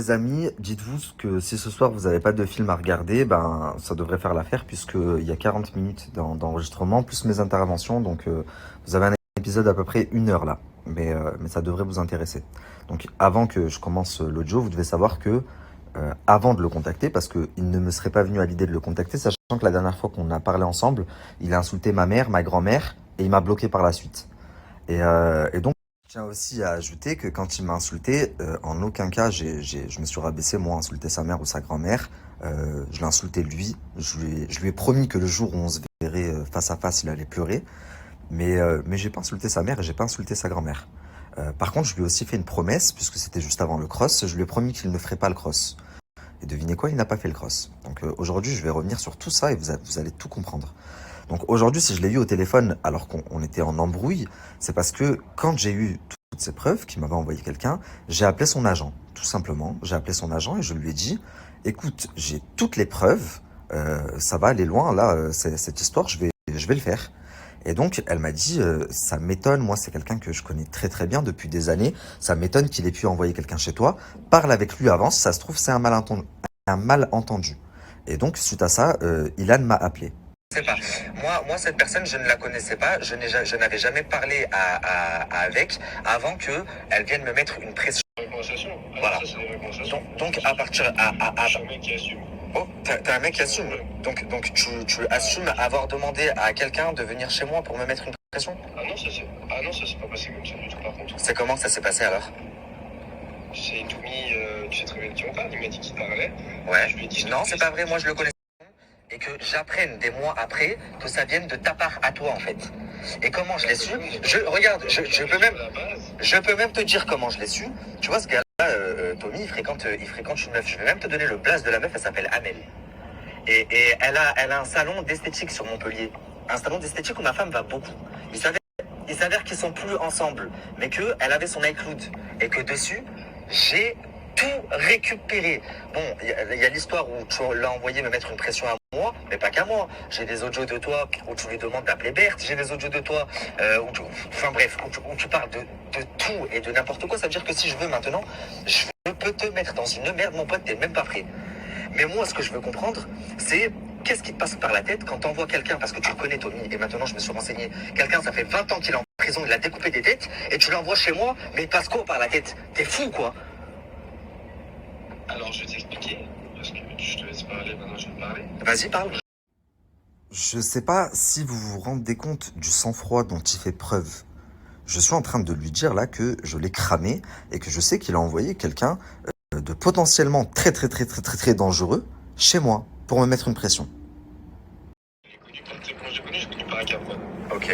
les amis, dites-vous que si ce soir vous n'avez pas de film à regarder, ben ça devrait faire l'affaire puisqu'il y a 40 minutes d'enregistrement plus mes interventions, donc vous avez un épisode à peu près 1 heure là, mais ça devrait vous intéresser. Donc avant que je commence l'audio, vous devez savoir que avant de le contacter, parce qu'il ne me serait pas venu à l'idée de le contacter, sachant que la dernière fois qu'on a parlé ensemble, il a insulté ma mère, ma grand-mère, et il m'a bloqué par la suite. Et donc, je tiens aussi à ajouter que quand il m'a insulté, en aucun cas, je me suis rabaissé, moi, à insulter sa mère ou sa grand-mère. Je l'ai insulté lui. Je lui ai promis que le jour où on se verrait face à face, il allait pleurer. Mais j'ai pas insulté sa mère et j'ai pas insulté sa grand-mère. Par contre, je lui ai aussi fait une promesse, puisque c'était juste avant le cross. Je lui ai promis qu'il ne ferait pas le cross. Et devinez quoi, il n'a pas fait le cross. Donc aujourd'hui, je vais revenir sur tout ça et vous allez tout comprendre. Donc aujourd'hui, si je l'ai eu au téléphone alors qu'on était en embrouille, c'est parce que quand j'ai eu toutes ces preuves qu'il m'avait envoyé quelqu'un, j'ai appelé son agent, tout simplement. J'ai appelé son agent et je lui ai dit, écoute, j'ai toutes les preuves, ça va aller loin, là, cette histoire, je vais le faire. Et donc, elle m'a dit, ça m'étonne, moi c'est quelqu'un que je connais très très bien depuis des années, ça m'étonne qu'il ait pu envoyer quelqu'un chez toi, parle avec lui avant, si ça se trouve c'est un malentendu. Et donc, suite à ça, Ilan m'a appelé. Je sais pas. Moi, cette personne, je ne la connaissais pas. Je n'avais jamais parlé avec avant que elle vienne me mettre une pression. Conversation. Voilà. Ça, c'est des vraies conversations. Donc à partir Je suis un mec qui assume. oh, t'as un mec qui assume. Donc tu assumes avoir demandé à quelqu'un de venir chez moi pour me mettre une pression. Ah non, ça s'est pas passé comme ça du tout, par contre. C'est comment que ça s'est passé alors? C'est Toumi, tu sais très bien de qui on parle, il m'a dit qu'il parlait. Ouais. Je lui ai dit, Non, c'est pas vrai. Moi, je le connais. Et que j'apprenne des mois après que ça vienne de ta part à toi en fait. Et comment je l'ai su? Regarde, je peux même te dire comment je l'ai su. Tu vois ce gars-là, Tommy, il fréquente une meuf. Je vais même te donner le blaze de la meuf. Elle s'appelle Amel. Et elle a un salon d'esthétique sur Montpellier. Un salon d'esthétique où ma femme va beaucoup. Il s'avère qu'ils sont plus ensemble, mais que elle avait son iCloud et que dessus j'ai tout récupéré. Bon, il y a l'histoire où tu l'as envoyé me mettre une pression à moi, mais pas qu'à moi. J'ai des audios de toi où tu lui demandes d'appeler Berthe. J'ai des audios de toi enfin bref, où tu parles de tout et de n'importe quoi. Ça veut dire que si je veux maintenant, je peux te mettre dans une merde, mon pote, t'es même pas prêt. Mais moi, ce que je veux comprendre, c'est qu'est-ce qui te passe par la tête quand t'envoies quelqu'un, parce que tu le connais, Tommy, et maintenant je me suis renseigné. Quelqu'un, ça fait 20 ans qu'il est en prison, il a découpé des têtes, et tu l'envoies chez moi, mais il te passe quoi par la tête? T'es fou, quoi. Alors, je vais t'expliquer, parce que je te laisse parler, maintenant je vais parler. Vas-y, parle. Je sais pas si vous vous rendez compte du sang-froid dont il fait preuve. Je suis en train de lui dire là que je l'ai cramé et que je sais qu'il a envoyé quelqu'un de potentiellement très très très très très très dangereux chez moi pour me mettre une pression. Je l'ai connu, quand je l'ai connu par Acaprod. Ok.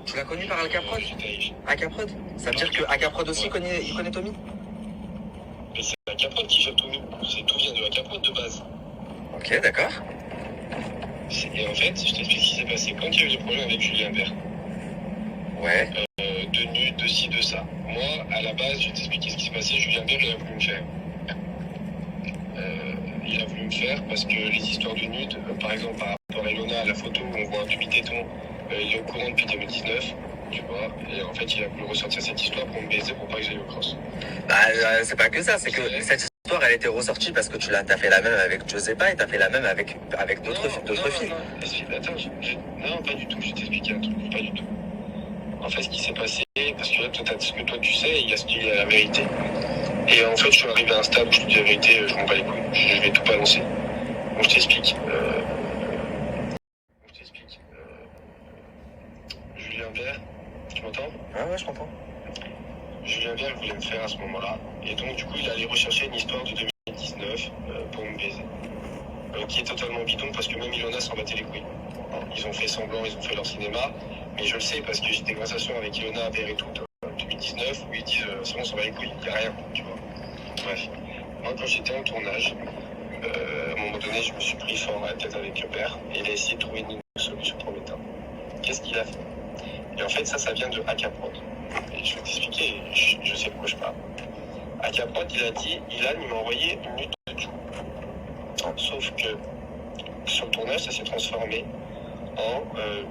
Tu l'as connu par Alcaprod? Acaprod? Ça veut dire que Acaprod aussi il connaît Tommy? Mais c'est Acaprod qui gère Toumi. Tout vient de Acaprod de base. Ok, d'accord. Et en fait, je t'explique ce qui s'est passé. Quand il y a eu des problèmes avec Julien Bert, Ouais. de nude, de ci, de ça. Moi, à la base, je vais t'expliquer ce qui s'est passé. Julien Bert, il a voulu me faire. Il a voulu me faire parce que les histoires de nude, par exemple, par rapport à Ilona, la photo où on voit un demi-téton, il est au courant depuis 2019, tu vois. Et en fait, il a voulu ressortir cette histoire pour me baiser pour pas que j'aille au cross. Bah, c'est pas que ça, c'est que cette histoire, elle était ressortie parce que t'as fait la même avec Giuseppa et t'as fait la même avec d'autres filles. Non, attends, non, pas du tout. Je vais t'expliquer un truc, pas du tout. En fait, ce qui s'est passé, parce que là, toi, t'as ce que toi tu sais, il y a ce qui est la vérité. Et en fait, je suis arrivé à un stade où je te dis la vérité, je m'en bats les couilles. Je vais tout balancer. Donc, je t'explique. Julien Bert, tu m'entends? Ouais, je comprends. Julien Bert voulait me faire à ce moment-là. Et donc, du coup, il allait rechercher une histoire de 2019 pour me baiser. Qui est totalement bidon parce que même Ilona s'en battait les couilles. Ils ont fait semblant, ils ont fait leur cinéma. Mais je le sais parce que j'ai des conversations avec Ilona, Bert et tout, 2019, où ils disent c'est bon, on s'en bat les couilles, il n'y a rien, tu vois. Bref. Moi, quand j'étais en tournage, à un moment donné, je me suis pris fort à la tête avec le père et il a essayé de trouver une solution pour m'éteindre. Qu'est-ce qu'il a fait? Et en fait, ça vient de Acaprod. Et je vais t'expliquer, je sais pourquoi je parle. Acaprod, il a dit, Ilan, il m'a envoyé une nude de Joe. Sauf que sur le tournage, ça s'est transformé en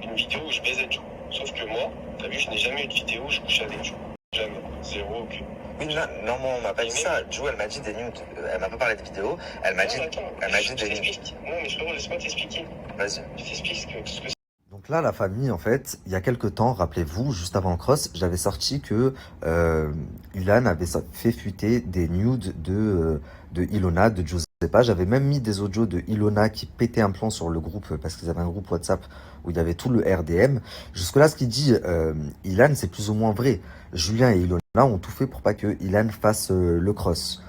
une vidéo où je baisais Joe. Sauf que moi, t'as vu, je n'ai jamais eu de vidéo où je couchais avec Joe. Jamais. Zéro, aucune. Oui, non, moi, on m'a pas dit ça. Jou, elle m'a dit des nudes. Elle m'a pas parlé de vidéos. Elle m'a dit des nudes. Non, mais frérot, laisse-moi t'expliquer. Vas-y. Je t'explique ce que Donc là, la famille, en fait, il y a quelques temps, rappelez-vous, juste avant le cross, j'avais sorti que Ilan avait fait fuiter des nudes de Ilona, de Giuseppa. J'avais même mis des audios de Ilona qui pétait un plomb sur le groupe, parce qu'ils avaient un groupe WhatsApp où il y avait tout le RDM. Jusque-là, ce qu'il dit Ilan, c'est plus ou moins vrai. Julien et Ilona ont tout fait pour pas que Ilan fasse le cross.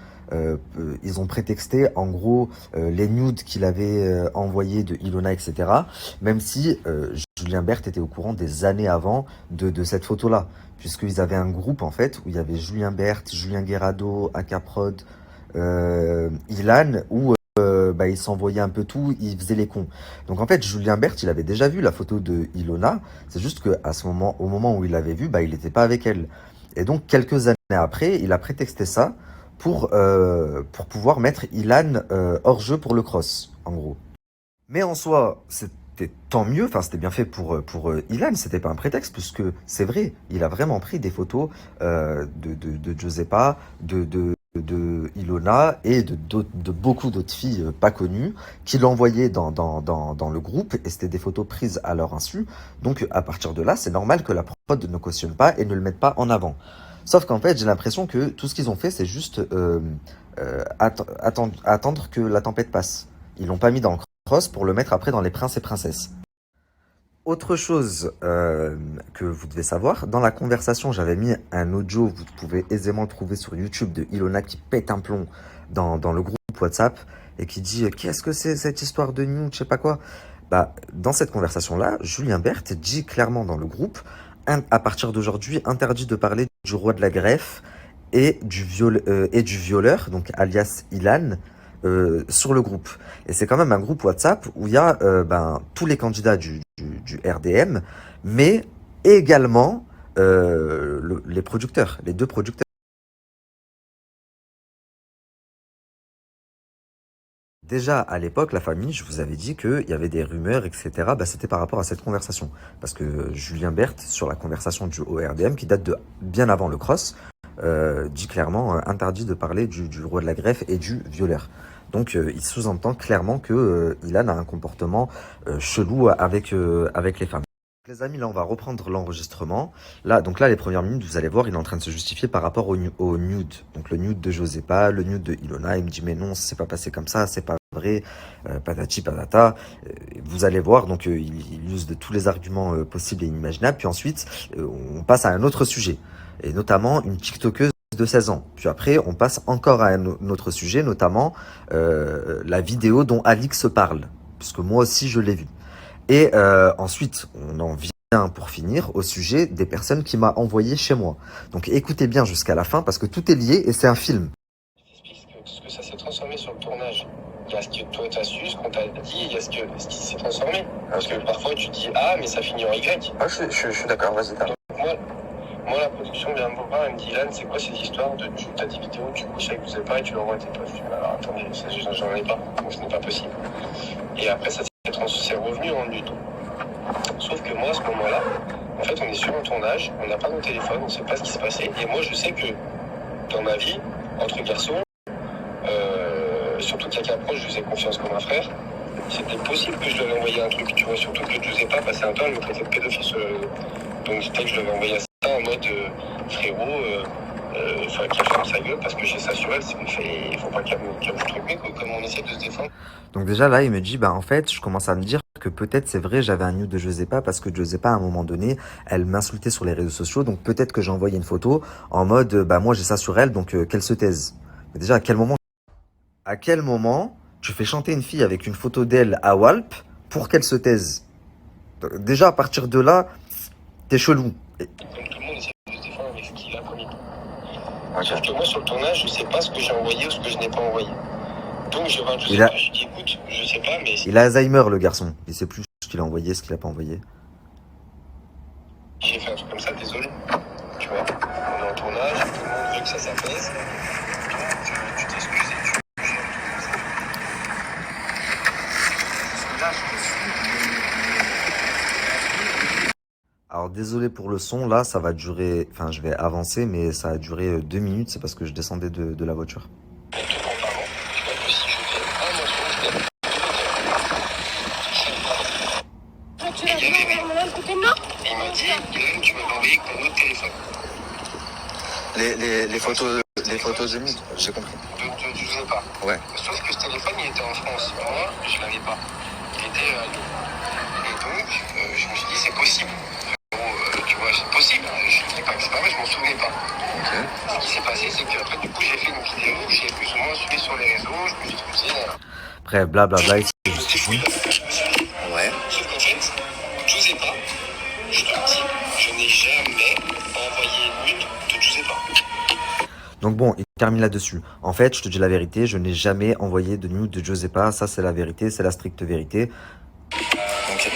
Ils ont prétexté en gros les nudes qu'il avait envoyés de Ilona, etc. Même si Julien Berthe était au courant des années avant de cette photo-là, puisqu'ils avaient un groupe en fait où il y avait Julien Berthe, Julien Guerrado, Akaprod, Ilan, où ils s'envoyaient un peu tout, ils faisaient les cons. Donc en fait, Julien Berthe, il avait déjà vu la photo de Ilona, c'est juste qu'à ce moment, au moment où il l'avait vue, il n'était pas avec elle. Et donc quelques années après, il a prétexté ça pour pouvoir mettre Ilan hors jeu pour le cross, en gros. Mais en soi, c'était tant mieux, enfin c'était bien fait pour Ilan, c'était pas un prétexte, puisque c'est vrai, il a vraiment pris des photos de Giuseppa, de Ilona et de beaucoup d'autres filles pas connues qui l'envoyaient dans le groupe, et c'était des photos prises à leur insu. Donc à partir de là, c'est normal que la prod ne cautionne pas et ne le mette pas en avant. Sauf qu'en fait, j'ai l'impression que tout ce qu'ils ont fait, c'est juste attendre que la tempête passe. Ils l'ont pas mis dans le cross pour le mettre après dans les princes et princesses. Autre chose que vous devez savoir, dans la conversation, j'avais mis un audio, vous pouvez aisément le trouver sur YouTube, de Ilona qui pète un plomb dans le groupe WhatsApp et qui dit « Qu'est-ce que c'est cette histoire de nude, je sais pas quoi ?» Dans cette conversation-là, Julien Berthe dit clairement dans le groupe « À partir d'aujourd'hui, interdit de parler du roi de la greffe et du violeur, donc alias Ilan, sur le groupe. » Et c'est quand même un groupe WhatsApp où il y a tous les candidats du RDM, mais également les producteurs, les deux producteurs. Déjà, à l'époque, la famille, je vous avais dit qu'il y avait des rumeurs, etc. C'était par rapport à cette conversation. Parce que Julien Berthe, sur la conversation du ORDM, qui date de bien avant le cross, dit clairement interdit de parler du roi de la greffe et du violeur. Donc, il sous-entend clairement que Ilan a un comportement chelou avec les femmes. Les amis, là, on va reprendre l'enregistrement. Donc là, les premières minutes, vous allez voir, il est en train de se justifier par rapport au nude. Donc le nude de Giuseppa, le nude de Ilona. Il me dit, mais non, c'est pas passé comme ça, c'est pas vrai, patati patata. Vous allez voir, donc il use de tous les arguments possibles et inimaginables. Puis ensuite, on passe à un autre sujet, et notamment une TikTokeuse de 16 ans. Puis après, on passe encore à un autre sujet, notamment la vidéo dont Alix parle, puisque moi aussi, je l'ai vue. Et ensuite, on en vient pour finir au sujet des personnes qui m'a envoyé chez moi. Donc écoutez bien jusqu'à la fin parce que tout est lié et c'est un film. Je t'explique ce que ça s'est transformé sur le tournage. Il y a ce que toi t'as su, ce qu'on t'a dit, il y a ce qui s'est transformé. Parce que parfois tu dis A, mais ça finit en Y. Ah, je suis d'accord, vas-y, t'as. Moi, la production vient me voir, elle me dit Ilan, c'est quoi ces histoires de t'as des vidéos, tu couches avec Giuseppa et tu l'envoies à tes potes. Je dis alors attendez, j'en ai pas, donc ce n'est pas possible. Et après ça c'est revenu en nude. Sauf que moi, à ce moment-là, en fait, on est sur un tournage, on n'a pas nos téléphones, on ne sait pas ce qui se passait. Et moi, je sais que dans ma vie, entre garçons, surtout quelqu'un proche, je faisais confiance comme un frère, c'était possible que je devais envoyer un truc, tu vois, surtout que Giuseppa passait un temps, elle me traitait de pédophile sur le... Donc peut-être que je devais envoyer ça en mode frérot, qu'elle ferme sa gueule parce que j'ai ça sur elle, il faut pas qu'elle me truc, mais comme on essaie de se défendre. Donc déjà là, il me dit, en fait, je commence à me dire que peut-être c'est vrai, j'avais un nude de Giuseppa parce que Giuseppa, à un moment donné, elle m'insultait sur les réseaux sociaux. Donc peut-être que j'ai envoyé une photo en mode, moi j'ai ça sur elle, donc qu'elle se taise. Mais déjà, à quel moment tu fais chanter une fille avec une photo d'elle à Walp pour qu'elle se taise? Déjà, à partir de là, t'es chelou. Comme tout le monde essaie de se défendre avec ce qu'il a commis. Sauf que moi, sur le tournage, je sais pas ce que j'ai envoyé ou ce que je n'ai pas envoyé. Donc je vais je dis écoute, je sais pas, mais... Il a Alzheimer, le garçon. Il sait plus ce qu'il a envoyé, ce qu'il a pas envoyé. J'ai fait un truc comme ça, désolé. Tu vois, on est en tournage, tout le monde veut que ça s'apaise. Donc tu t'excuses et tu... Alors désolé pour le son, là ça va durer, enfin je vais avancer, mais ça a duré 2 minutes, c'est parce que je descendais de la voiture. Il m'a dit, Ilan, tu m'as envoyé avec ton autre téléphone. Les photos de nude, j'ai compris. Tu faisais pas. Ouais. Sauf que ce téléphone, il était en France. Moi, je l'avais pas. Il était à Lyon. Et donc, je me suis dit, c'est possible. Tu vois, c'est possible. Je dis pas que c'est pas vrai, je m'en souvenais pas. Ce qui s'est passé, c'est qu'après, du coup, j'ai fait une vidéo, j'ai plus ou moins suivi sur les réseaux, je me suis trouvé. Bref, blablabla, il s'est C'était justifié. fou, là. Ouais. Sauf qu'en fait, Giuseppa, je te le dis, je n'ai jamais envoyé nude de Giuseppa. Donc bon, il termine là-dessus. En fait, je te dis la vérité, je n'ai jamais envoyé de nude de Giuseppa, ça c'est la vérité, c'est la stricte vérité. Donc,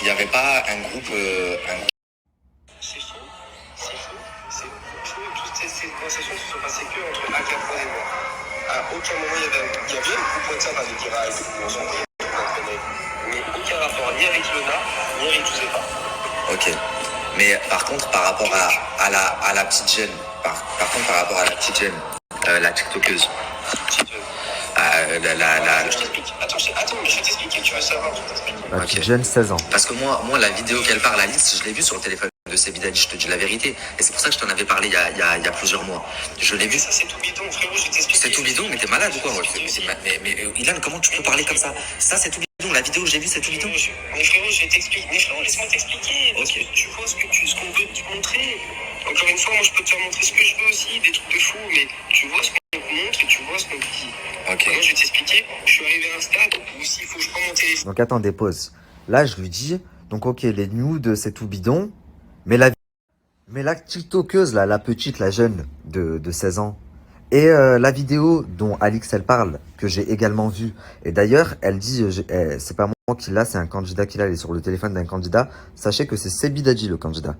il n'y avait pas un groupe. C'est faux, c'est faux, c'est faux. Toutes ces conversations se sont passées que entre Akapro et moi. À aucun moment il y avait un groupe WhatsApp avec Irak, on s'en connaît. Mais aucun rapport ni avec Lona, ni avec Giuseppa. Ok. Mais par contre, par rapport à la petite jeune, par contre, par rapport à la petite jeune, la TikTokeuse. Je t'explique. Attends, mais je vais t'expliquer, tu vas savoir, je t'explique. La Ok. petite jeune, 16 ans. Parce que moi, la vidéo qu'elle parle, Alice, je l'ai vue sur le téléphone de Sebidani, je te dis la vérité. Et c'est pour ça que je t'en avais parlé il y a plusieurs mois. Je l'ai Mais vue. ça, c'est tout bidon, frérot, je vais t'expliquer. C'est tout bidon, mais t'es malade ou quoi? Mais Ilan, comment tu peux parler comme ça? Ça, c'est tout bidon. La vidéo que j'ai vue, c'est tout bidon. Mais frérot, je vais t'expliquer. Mais frérot, laisse-moi t'expliquer. Parce que tu vois ce qu'on veut te montrer. Encore une fois, moi, je peux te faire montrer ce que je veux aussi, des trucs de fou. Mais tu vois ce qu'on te montre et tu vois ce qu'on te dit. Ok. Moi, je vais t'expliquer. Je suis arrivé à un stade où s'il faut que je prenne mon téléphone. Donc attendez, pause. Là, je lui dis, donc ok, les nudes, c'est tout bidon, mais la TikTokeuse, là, la petite, la jeune de 16 ans, et la vidéo dont Alix, elle parle, que j'ai également vue, et d'ailleurs, elle dit, c'est pas moi qui l'a, c'est un candidat qui l'a, elle est sur le téléphone d'un candidat, sachez que c'est Sebidadi, le candidat.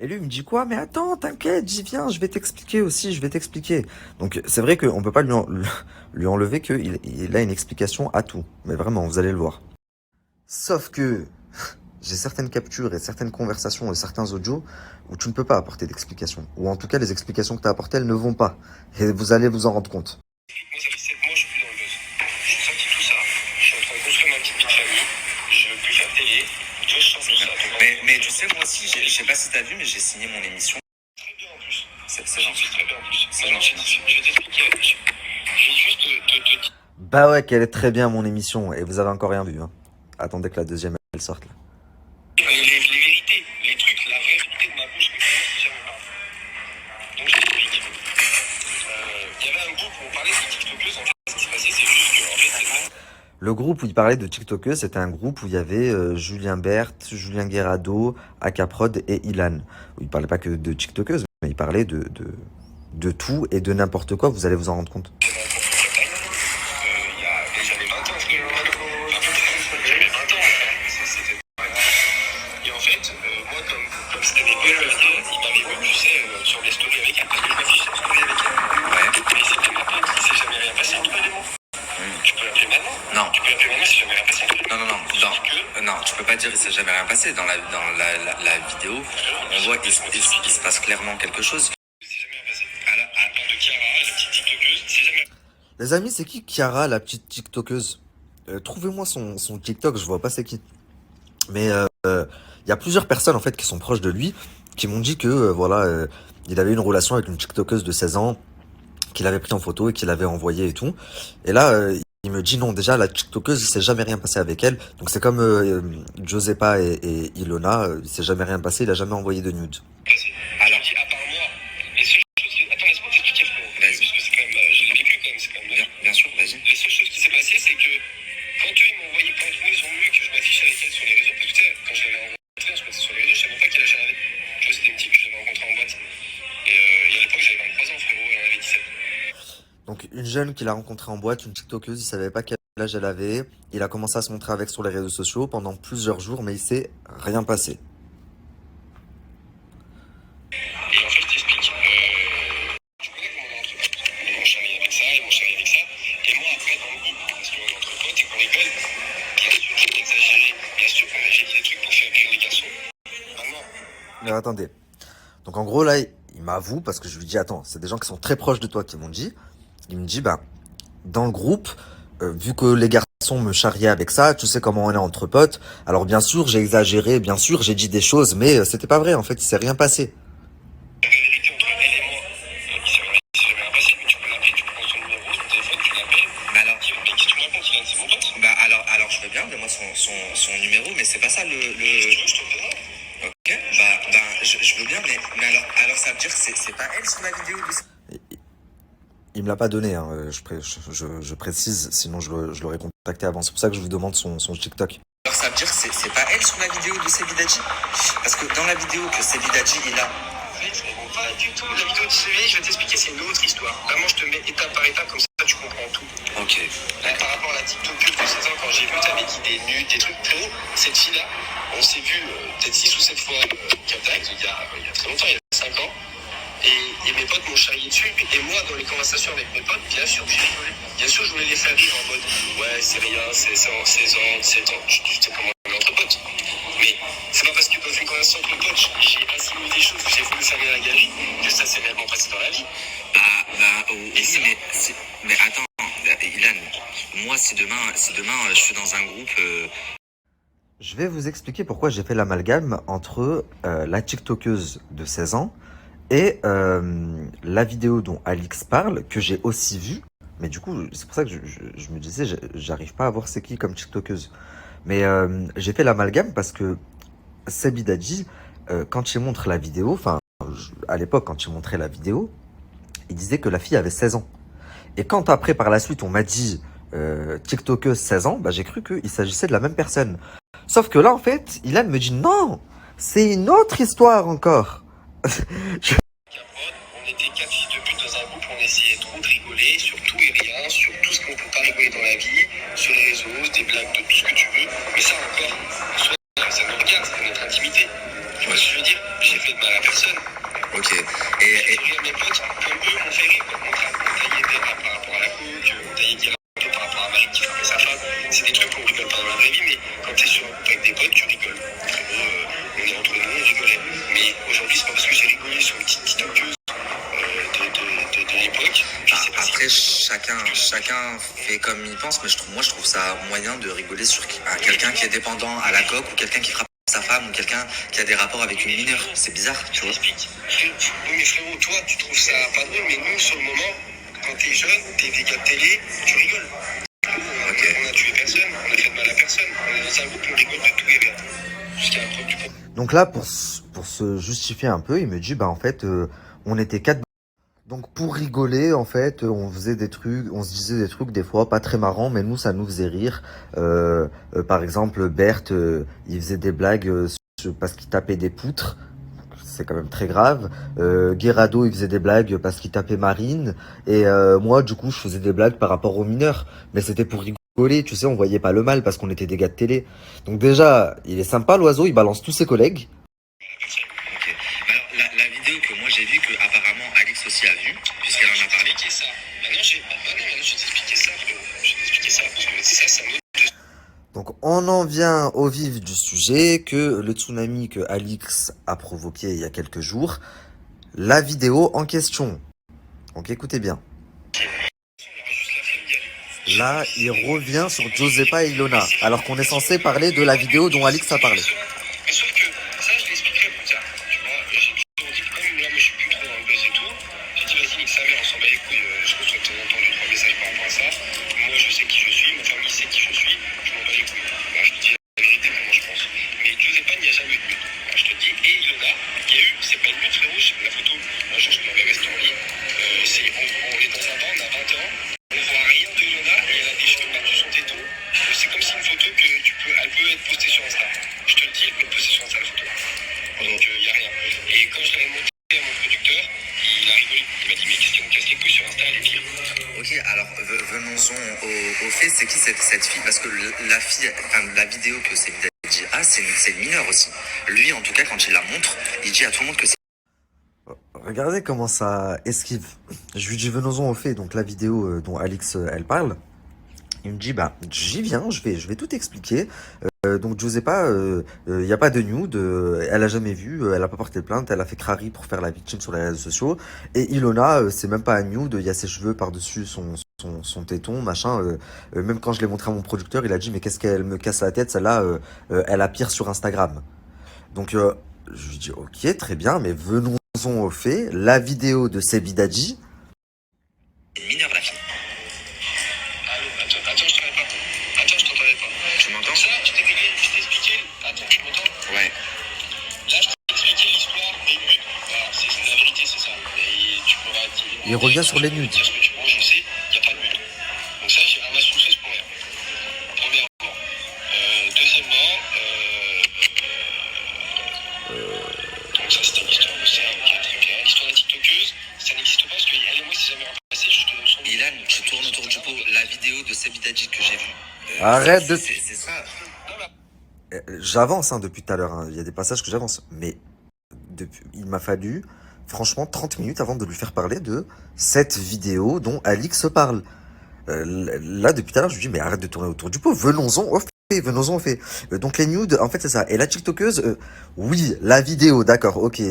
Et lui, il me dit quoi? Mais attends, t'inquiète, j'y viens, je vais t'expliquer aussi, je vais t'expliquer. Donc, c'est vrai qu'on peut pas lui enlever qu'il a une explication à tout. Mais vraiment, vous allez le voir. Sauf que j'ai certaines captures et certaines conversations et certains audios où tu ne peux pas apporter d'explication. Ou en tout cas, les explications que tu as apportées, elles ne vont pas. Et vous allez vous en rendre compte. Moi, ça fait 7 mois, je suis plus dans le buzz. Je suis sorti de tout ça. Je suis en train de construire ma petite vie de famille. Je veux plus faire télé. Tu vois, je sens tout ça. Mais tu sais, moi aussi, je sais pas si t'as vu, mais j'ai signé mon émission. Très bien en plus. C'est gentil. Très bien en plus. C'est gentil. Je vais t'expliquer. Je vais juste te dire. Bah ouais, qu'elle est très bien mon émission. Et vous avez encore rien vu. Hein. Attendez que la deuxième, elle sorte là. Les vérités, les trucs, la vraie vérité de ma bouche que je jamais parlé. Donc je t'explique. Il y avait un groupe où on parlait de TikTokeuses. En fait, ce qui se passait, c'est juste que, en fait, c'est Le groupe où il parlait de TikTokers, c'était un groupe où il y avait Julien Berthe, Julien Guerrado, Akaprod et Ilan. Où il parlait pas que de TikTokers, mais il parlait de tout et de n'importe quoi. Vous allez vous en rendre compte. j'avais 20 ans, frérot. J'avais 20 ans. C'était pas grave. Et en fait, moi, comme c'était mes potes, il m'avait vu, tu sais, sur des stories avec elle, parce que je m'affiche sur story avec elle. Ouais. Mais c'était ma pote, il s'est jamais rien passé entre les mots. Tu peux l'appeler maintenant? Non. Tu peux l'appeler maintenant, il s'est jamais rien passé entre les mots. Non, tu peux pas dire il s'est jamais rien passé. Dans la vidéo, on voit qu'il se passe clairement quelque chose. Il s'est jamais rien passé. À part de Chiara, la petite TikTokeuse, c'est jamais. Les amis, c'est qui Chiara, la petite TikTokeuse? Trouvez-moi son TikTok, je vois pas c'est qui. Mais il y a plusieurs personnes en fait qui sont proches de lui qui m'ont dit que voilà, il avait une relation avec une TikTokeuse de 16 ans qu'il avait pris en photo et qu'il avait envoyé et tout. Et là, il me dit non, déjà la TikTokeuse, il s'est jamais rien passé avec elle. Donc c'est comme Giuseppa et Ilona, il s'est jamais rien passé, il a jamais envoyé de nudes. Alors, à part moi, les seules choses qui... Attends, laisse-moi t'expliquer, frérot. Parce que c'est quand même... Je l'ai vécu quand même, c'est quand même... Bien sûr, vas-y. Les seules choses qui s'est passé, c'est que quand eux, ils m'ont envoyé, quand eux, ils ont voulu que je m'affiche avec elle sur les réseaux, parce que tu sais, quand je l'avais rencontré, on se mettait sur les réseaux, je savais même pas quel âge elle avait. Tu vois, c'était une type que je l'avais rencontrée en boîte. Et à l'époque, j'avais 23 ans, frérot, elle en avait 17. Donc une jeune qu'il a rencontrée en boîte, une TikTokeuse, il savait pas quel âge elle avait. Il a commencé à se montrer avec sur les réseaux sociaux pendant plusieurs jours, mais il s'est rien passé. Et en fait, je t'explique. Tu connais comment on est entre potes. Ils m'ont charrié avec ça, ils m'ont charrié avec ça. Et moi, après, dans le groupe, parce qu'on est entre potes et qu'on rigole, bien sûr, j'ai exagéré. Bien sûr, j'ai dit des trucs pour faire rire les garçons. Maintenant, Mais attendez. Donc en gros là, il m'avoue parce que je lui dis attends, c'est des gens qui sont très proches de toi qui m'ont dit. Il me dit bah dans le groupe, vu que les garçons me charriaient avec ça, tu sais comment on est entre potes. Alors bien sûr j'ai exagéré, bien sûr j'ai dit des choses, mais c'était pas vrai en fait, il s'est rien passé. La vérité entre elle et moi, il s'est jamais rien passé, mais tu peux l'appeler, tu peux prendre son numéro, son téléphone, tu l'appelles. Mais alors, Mais qu'est-ce que tu me racontes, Ilan, c'est mon pote. alors je veux bien, donne-moi son numéro, mais c'est pas ça Tu veux que je te le donne? Ok, je veux bien, mais alors ça veut dire que c'est pas elle sur la vidéo de... Il me l'a pas donné, hein, je précise, sinon je l'aurais contacté avant. C'est pour ça que je vous demande son TikTok. Alors ça veut dire que c'est pas elle sur la vidéo de Sebidadji? Parce que dans la vidéo que Sebidadji il a... En fait, frérot, pas du tout. La vidéo de CV, je vais t'expliquer, c'est une autre histoire. Vraiment, je te mets étape par étape, comme ça tu comprends tout. Ok. Par rapport à la TikTokeuse de 16 ans, quand j'ai vu, t'avais dit des nudes, des trucs. Frérot, cette fille-là, on s'est vu peut-être 6 ou 7 fois contact, il y a très longtemps, il y a 5 ans. Et mes potes m'ont charrié dessus. Et moi, dans les conversations avec mes potes, bien sûr que j'ai rigolé. Bien sûr, je voulais les faire rire en mode ouais, c'est rien, c'est 16 ans, 17 ans. Je sais comment on est entre potes. Mais c'est pas parce que dans une conversation entre potes, j'ai assimilé des choses que j'ai voulu faire rire à la galerie que ça s'est réellement passé dans la vie. Oui, mais attends, Ilan, moi si demain je suis dans un groupe... Je vais vous expliquer pourquoi j'ai fait l'amalgame entre la TikTokeuse de 16 ans et la vidéo dont Alix parle, que j'ai aussi vue. Mais du coup, c'est pour ça que je me disais, j'arrive pas à voir c'est qui comme TikTokeuse. Mais j'ai fait l'amalgame parce que Sebidadji, quand il montre la vidéo, enfin, à l'époque, quand il montrait la vidéo, il disait que la fille avait 16 ans. Et quand après, par la suite, on m'a dit TikTokeuse 16 ans, bah, j'ai cru qu'il s'agissait de la même personne. Sauf que là, en fait, Ilan me dit non, c'est une autre histoire encore. Je- On était 4 fils de pute dans un groupe, on essayait trop de rigoler sur tout et rien, sur tout ce qu'on peut pas rigoler dans la vie, sur les réseaux, des blagues, de tout ce que tu veux. Mais ça encore, soit ça nous regarde, c'est notre intimité. Tu vois ce que je veux dire? J'ai fait de mal à personne. Ok. J'ai fait rire mes potes comme eux m'ont fait rire. On taillait des rats par rapport à la coke, on taillait des rats par rapport à Marie qui frappait sa femme. C'est des trucs qu'on rigole pas dans la vraie vie, mais quand t'es sur un groupe avec des potes, tu rigoles. Frérot, on est entre nous, on rigolait. Mais aujourd'hui, c'est pas parce que j'ai rigolé sur une petite TikTokeuse de l'époque. Après, chacun fait comme il pense, mais je trouve ça moyen de rigoler sur quelqu'un qui est dépendant à la coke ou quelqu'un qui frappe sa femme ou quelqu'un qui a des rapports avec une mineure. C'est bizarre, tu vois. Oui, mais frérot, toi, tu trouves ça pas drôle, mais nous, sur le moment, quand t'es jeune, t'es des gars de télé, tu rigoles. On a tué personne, on a fait de mal à personne. On est dans un groupe, on rigole de tout et rien. Jusqu'à la preuve du contraire. Donc là, pour se justifier un peu, il me dit, bah en fait, on était quatre. Donc pour rigoler, en fait, on faisait des trucs, on se disait des trucs des fois pas très marrants, mais nous, ça nous faisait rire. Par exemple, Berthe, il faisait des blagues parce qu'il tapait des poutres. C'est quand même très grave. Guerrado, il faisait des blagues parce qu'il tapait Marine. Et moi, du coup, je faisais des blagues par rapport aux mineurs. Mais c'était pour rigoler, tu sais, on voyait pas le mal parce qu'on était des gars de télé. Donc déjà, il est sympa, l'oiseau, il balance tous ses collègues. Ok. Mais alors, la vidéo que moi j'ai vue, que apparemment Alix aussi a vue, puisqu'elle en a parlé. Expliquer ça. Maintenant, je vais t'expliquer ça, frérot. Je vais t'expliquer ça, parce que ça me... Donc on en vient au vif du sujet, que le tsunami que Alix a provoqué il y a quelques jours, la vidéo en question. Donc écoutez bien. Là, il revient sur Giuseppa et Ilona, alors qu'on est censé parler de la vidéo dont Alix a parlé. Mais sauf que ça, je l'expliquerai plus tard. Tu vois, j'ai toujours dit que comme là, moi, je suis plus trop dans le buzz et tout, j'ai dit, vas-y, nique sa mère, on s'en bat les couilles. Je reçois de temps en temps 2-3 messages par rapport à ça. Moi, je sais qui je suis, ma famille sait qui je suis, je m'en bats les couilles. Là, je te dis la vérité, comment je pense. Mais Giuseppa, il n'y a jamais eu de but. Là, je te dis, et Ilona, il y a eu, c'est pas une but, frérot, j'ai la photo. Un jour, je te l'enverrai, c'est en ligne. On est dans un bar, on a 20 ans. On voit rien de Ilona et elle a des cheveux battus sur tes taux. C'est comme si une photo que elle peut être postée sur Insta. Je te le dis, elle peut être postée sur Insta la photo. Donc il n'y a rien. Et quand je l'avais montré à mon producteur, il a rigolé. Il m'a dit mais qu'est-ce qu'on casse les couilles sur Insta, elle est pire. Ok, alors venons-en au fait, c'est qui cette fille? Parce que la vidéo que Sebidadji a, c'est une mineure aussi. Lui, en tout cas, quand il la montre, il dit à tout le monde que c'est... Regardez comment ça esquive. Je lui dis venons-en au fait, donc la vidéo dont Alix elle parle. Il me dit, bah, j'y viens, je vais tout expliquer. Donc, Giuseppa, il n'y a pas de nude, elle a jamais vu, elle a pas porté plainte, elle a fait crari pour faire la victime sur les réseaux sociaux. Et Ilona, c'est même pas un nude, il y a ses cheveux par-dessus son téton, machin. Même quand je l'ai montré à mon producteur, il a dit, mais qu'est-ce qu'elle me casse la tête, celle-là, elle a pire sur Instagram. Donc, je lui dis, ok, très bien, mais venons-en au fait. La vidéo de Sebidadji. Mineure, la fille. Allô, attends, je t'entendais pas. Attends, je t'entendais pas. Tu m'entends? Ça, je t'ai expliqué. Attends, tu m'entends? Ouais. Là, je t'ai expliqué l'histoire des nudes. Voilà, c'est la vérité, c'est ça. Et tu pourras dire. Il revient sur les nudes. Dire ce que tu veux, je sais, il n'y a pas de nudes. Donc, ça, j'ai ramassé une sauce pour rien. Premièrement. Deuxièmement, donc, ça, c'était l'histoire de ça. Ok, très bien. L'histoire de la TikTokeuse, ça n'existe pas parce qu'elle et moi, c'est jamais repassé. Je te donne son nom. Ilan, tu tournes autour du pot. La vidéo de Sebidadji que j'ai vue. Arrête de... C'est ça. J'avance hein, depuis tout à l'heure, hein. Il y a des passages que j'avance. Mais il m'a fallu, franchement, 30 minutes avant de lui faire parler de cette vidéo dont Alix parle. Là, depuis tout à l'heure, je lui dis, mais arrête de tourner autour du pot. Venons-en au fait, venons-en au fait. Donc les nudes, en fait, c'est ça. Et la TikTokeuse, oui, la vidéo, d'accord, ok.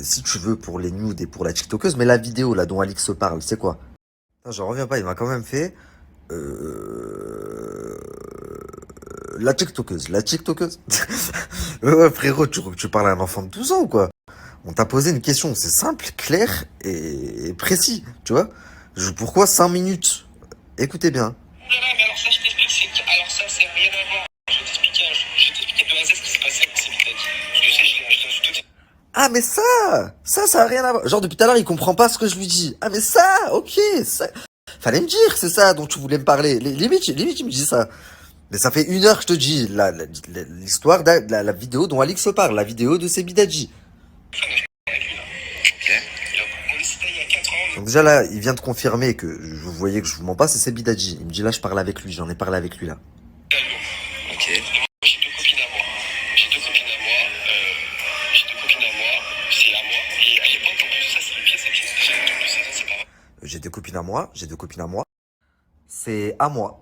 Si tu veux pour les nudes et pour la TikTokeuse, mais la vidéo là dont Alix parle, c'est quoi? Putain, j'en reviens pas, il m'a quand même fait... La TikTokeuse, la TikTokeuse. Ouais, frérot, tu parles à un enfant de 12 ans ou quoi? On t'a posé une question, c'est simple, clair et précis, tu vois? Pourquoi 5 minutes? Écoutez bien. Non, mais alors ça, je t'explique. Alors ça, c'est rien à voir. Je vais t'expliquer de A à Z ce qui s'est passé avec Sebidadji. Je sais, je l'ai Ah mais ça a rien à voir. Genre depuis tout à l'heure, il comprend pas ce que je lui dis. Ah mais ça, ok, ça... Fallait me dire, c'est ça dont tu voulais me parler. Limite, il me dit ça. Mais ça fait 1 heure que je te dis l'histoire de la vidéo dont Alix parle, la vidéo de Sebidadji. On est cité il y a 4 ans. Donc déjà là, il vient de confirmer que vous voyez que je vous mens pas, c'est Sebidadji. Il me dit là, je parle avec lui, j'en ai parlé avec lui là. Ok. J'ai deux copines à moi. C'est à moi. Et à l'époque, en plus, ça, c'est le pire, c'est pas vrai. J'ai des copines à moi, C'est à moi.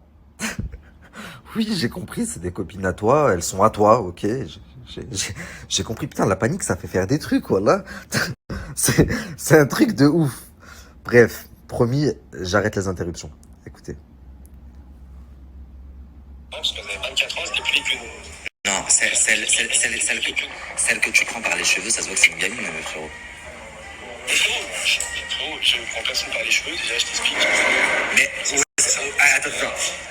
Oui, j'ai compris, c'est des copines à toi, elles sont à toi, ok. J'ai compris, putain, la panique, ça fait faire des trucs, voilà. C'est un truc de ouf. Bref, promis, j'arrête les interruptions. Écoutez. Non, parce qu'elles avaient 24 ans, c'était plus qu'une. Non, celle que tu prends par les cheveux, ça se voit que c'est une gamine, frérot. Frérot, je ne prends personne par les cheveux, déjà, je t'explique. Mais attends.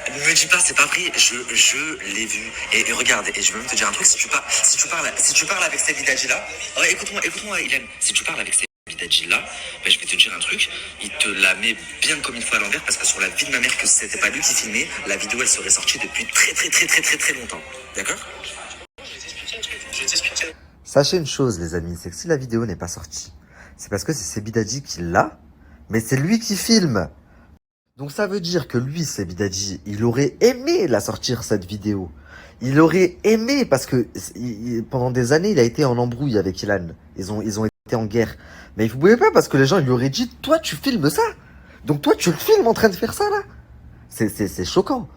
Ne me dis pas, c'est pas vrai. Je l'ai vu. Et regarde, et je veux même te dire un truc. Si tu parles avec Sebidadji là, écoute-moi, Ilan. Si tu parles avec Sebidadji là, ben, je vais te dire un truc. Il te la met bien comme il faut à l'envers parce que sur la vie de ma mère, que c'était pas lui qui filmait, la vidéo elle serait sortie depuis très longtemps. D'accord? Je vais t'expliquer. Sachez une chose, les amis, c'est que si la vidéo n'est pas sortie, c'est parce que c'est Sebidadji qui l'a, mais c'est lui qui filme. Donc ça veut dire que lui, Sebidadji, il aurait aimé la sortir, cette vidéo. Il aurait aimé, parce que pendant des années, il a été en embrouille avec Ilan. Ils ont été en guerre. Mais vous pouvez pas, parce que les gens lui auraient dit, toi, tu filmes ça. Donc toi, tu le filmes en train de faire ça, là. C'est choquant.